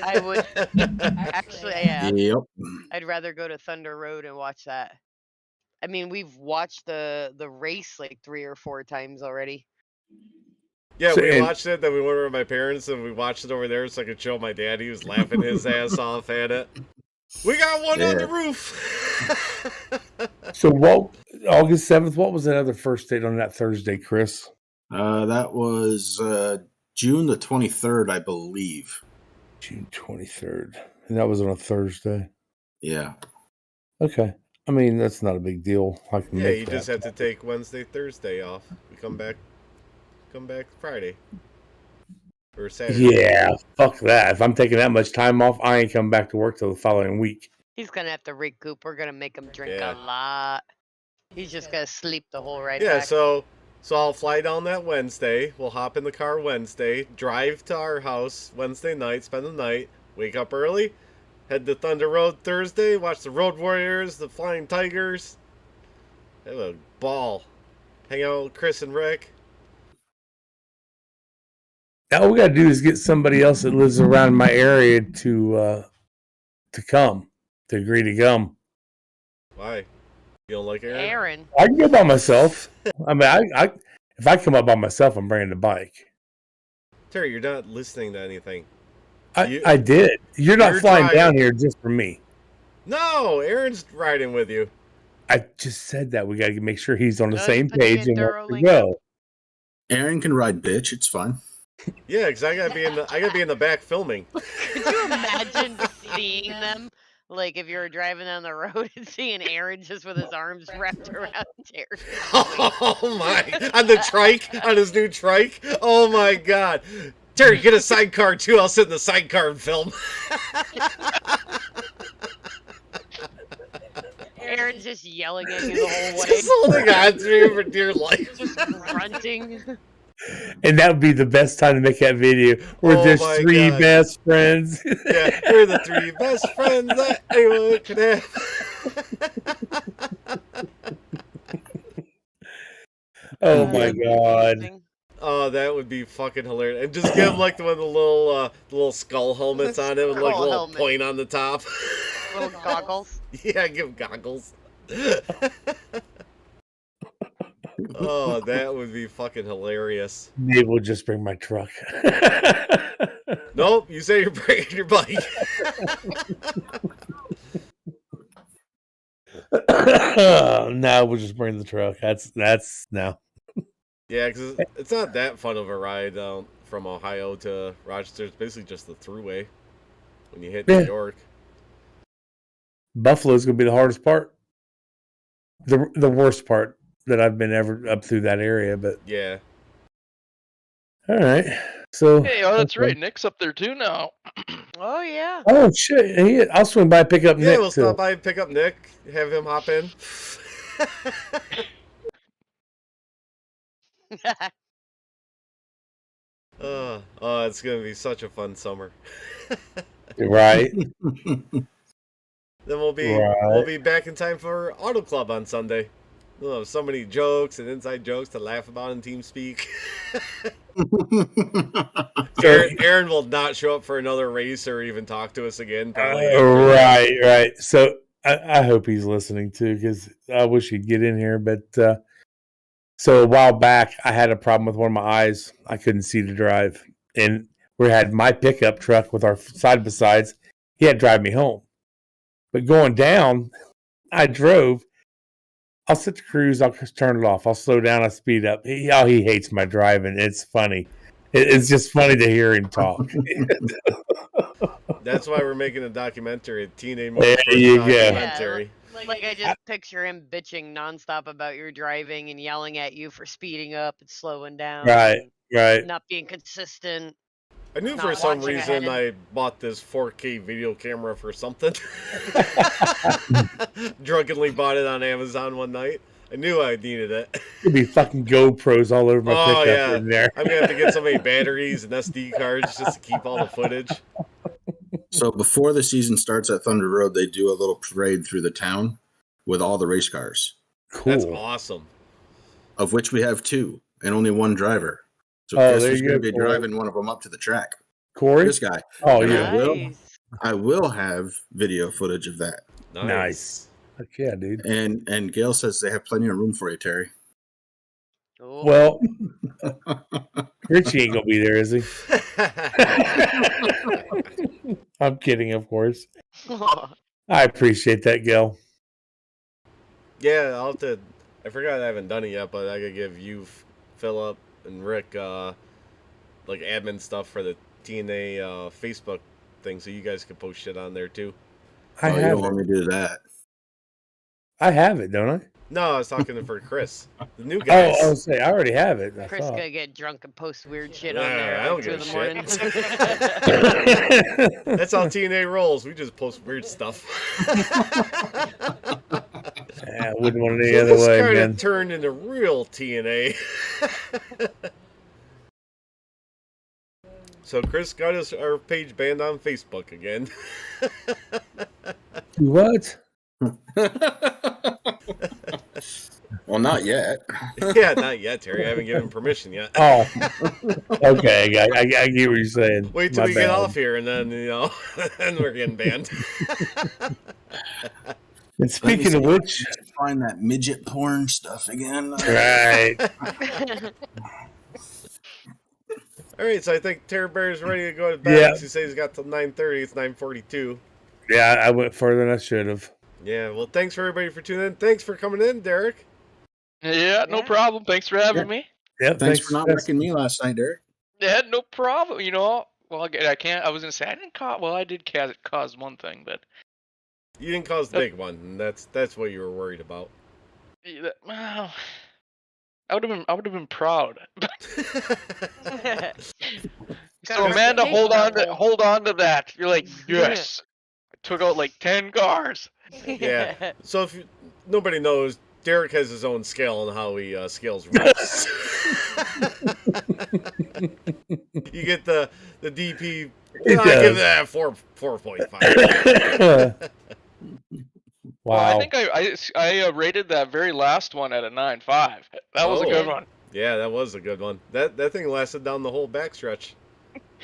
I would actually, yeah. Yep. I'd rather go to Thunder Road and watch that. I mean, we've watched the race like 3 or 4 times already. Yeah, So- we and- watched it. Then we went over to my parents and we watched it over there so I could show my dad. He was laughing his ass off at it. We got one on the roof. So what? August 7th. What was that other first date on that Thursday, Chris? That was June the 23rd, I believe. June 23rd, and that was on a Thursday. Yeah. Okay. I mean, that's not a big deal. I can Yeah, make you that. just have to take Wednesday, Thursday off. We come back Friday or Saturday. Yeah, fuck that. If I'm taking that much time off, I ain't coming back to work till the following week. He's gonna have to recoup. We're gonna make him drink Yeah. a lot. He's just gonna sleep the whole ride Yeah, back. so I'll fly down that Wednesday. We'll hop in the car Wednesday, drive to our house Wednesday night, spend the night, wake up early, head to Thunder Road Thursday, watch the Road Warriors, the Flying Tigers. Have a ball. Hang out with Chris and Rick. All we gotta do is get somebody else that lives around my area to come, to agree to come. Why? You don't like Aaron? Aaron. I can go by myself. I mean, I if I come up by myself, I'm bringing the bike. Terry, you're not listening to anything. I did. You're not flying down here just for me. No, Aaron's riding with you. I just said that. We got to make sure he's on the Let's same put the page and wants to Enduroling go. Aaron can ride bitch. It's fine. Yeah, because I gotta be in the back filming. Could you imagine seeing them? Like if you were driving down the road and seeing Aaron just with his arms wrapped around Terry. Oh my! On the trike, on his new trike. Oh my God! Terry, get a sidecar too. I'll sit in the sidecar and film. Aaron's just yelling at you the whole way. Just holding on to you for dear life. Just grunting. And that would be the best time to make that video where there's my three God. best friends. Yeah, we're the three best friends that anyone could have. Oh my God. Oh, that would be fucking hilarious. And just give him like one of the little skull helmets on it with like a little helmet. point on the top. Little goggles. Yeah, give him goggles. Oh, that would be fucking hilarious. Maybe we'll just bring my truck. Nope, you say you're bringing your bike. No, we'll just bring the truck. That's no. Yeah, because it's not that fun of a ride from Ohio to Rochester. It's basically just the thruway when you hit New York. Buffalo's gonna be the hardest part. The worst part that I've been ever up through that area, but yeah. All right. So Hey, oh, that's right. Nick's up there too now. Oh yeah. Oh shit! I'll swing by and pick up Yeah, Nick we'll too. stop by and pick up Nick, have him hop in. Oh, it's gonna be such a fun summer. Right. Then we'll be back in time for Auto Club on Sunday. We'll have so many jokes and inside jokes to laugh about in TeamSpeak. Aaron will not show up for another race or even talk to us again. Probably. Right. So I hope he's listening too, because I wish he'd get in here. But so a while back, I had a problem with one of my eyes. I couldn't see to drive, and we had my pickup truck with our side by sides. He had to drive me home, but going down, I drove. I'll set the cruise. I'll turn it off. I'll slow down. I'll speed up. He hates my driving. It's funny. It's just funny to hear him talk. That's why we're making a documentary, a T&A There Motorsports you go. documentary. Like I just picture him bitching nonstop about your driving and yelling at you for speeding up and slowing down. Right. and Not being consistent. I knew Not for some watching reason ahead. I bought this 4K video camera for something. Drunkenly bought it on Amazon one night. I knew I needed it. There'd be fucking GoPros all over my pickup in there. I'm gonna have to get so many batteries and SD cards just to keep all the footage. So before the season starts at Thunder Road, they do a little parade through the town with all the race cars. Cool. That's awesome. Of which we have two and only one driver. So Oh, guess there who's you going go, to be Corey. driving one of them up to the track? Corey? This guy. Oh, And yeah. I will have video footage of that. Nice. Heck yeah, dude. And Gail says they have plenty of room for you, Terry. Well, Richie ain't gonna be there, is he? I'm kidding, of course. I appreciate that, Gil. Yeah, I'll have to. I forgot I haven't done it yet, but I could give you, Philip, and Rick like admin stuff for the T&A Facebook thing, so you guys can post shit on there too. I You have don't want me to do that. I have it, don't I? No, I was talking for Chris, the new guys. Oh, I was say I already have it. I Chris thought. gonna get drunk and post weird shit on Nah, there I at don't 2 in give the a morning. That's how T&A rolls. We just post weird stuff. I wouldn't want it any So other this way, kind man. of turned into real T&A. So Chris got our page banned on Facebook again. What? Well, not yet. Yeah, not yet, Terry. I haven't given permission yet. Oh, okay. I get what you're saying. Wait till My we get bad. off here, and then then we're getting banned. And speaking of which, find that midget porn stuff again. right? All right, so I think Terror Bear's ready to go to bed. Yeah. He says he's got till 9:30. It's 9:42. Yeah, I went further than I should have. Yeah, well, thanks for everybody for tuning in. Thanks for coming in, Derek. Yeah, no problem. Thanks for having me. Yeah, Thanks for not wrecking me last night, Derek. Yeah, no problem. You know, well, I can't. I was gonna say I didn't cause. Well, I did cause one thing, but You didn't cause the big one, and that's what you were worried about. Well, I would have been proud. So Amanda, hold on to that. You're like, yes, I took out like 10 cars. Yeah. So if nobody knows, Derek has his own scale on how he scales roofs. You get the DP. He I does. give that 4.5. Wow. Well, I think I rated that very last one at a 9.5. That was a good one. Yeah, that was a good one. That thing lasted down the whole backstretch,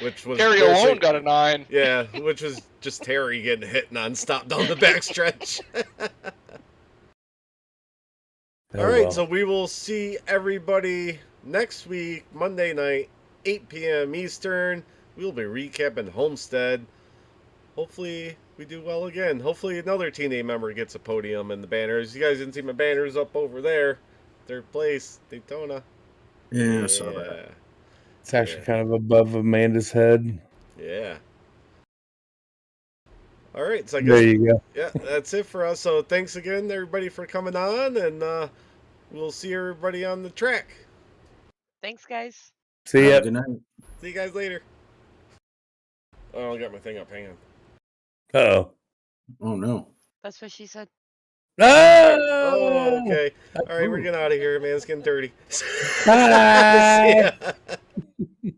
which was Terry alone got a 9. Yeah, which was just Terry getting hit nonstop down the backstretch. All right, so we will see everybody next week, Monday night, 8 p.m. Eastern. We'll be recapping Homestead. Hopefully, we do well again. Hopefully, another T&A member gets a podium and the banners. You guys didn't see my banners up over there. Third place, Daytona. Yeah, I saw that. It's actually kind of above Amanda's head. Yeah. All right, so I guess, There you go. Yeah, that's it for us. So thanks again, everybody, for coming on, and we'll see everybody on the track. Thanks, guys. See ya. Good night. See you guys later. Oh, I got my thing up. Hang on. Uh-oh. Oh, no. That's what she said. Oh, okay. All right, we're getting out of here, man. It's getting dirty. Bye. See ya.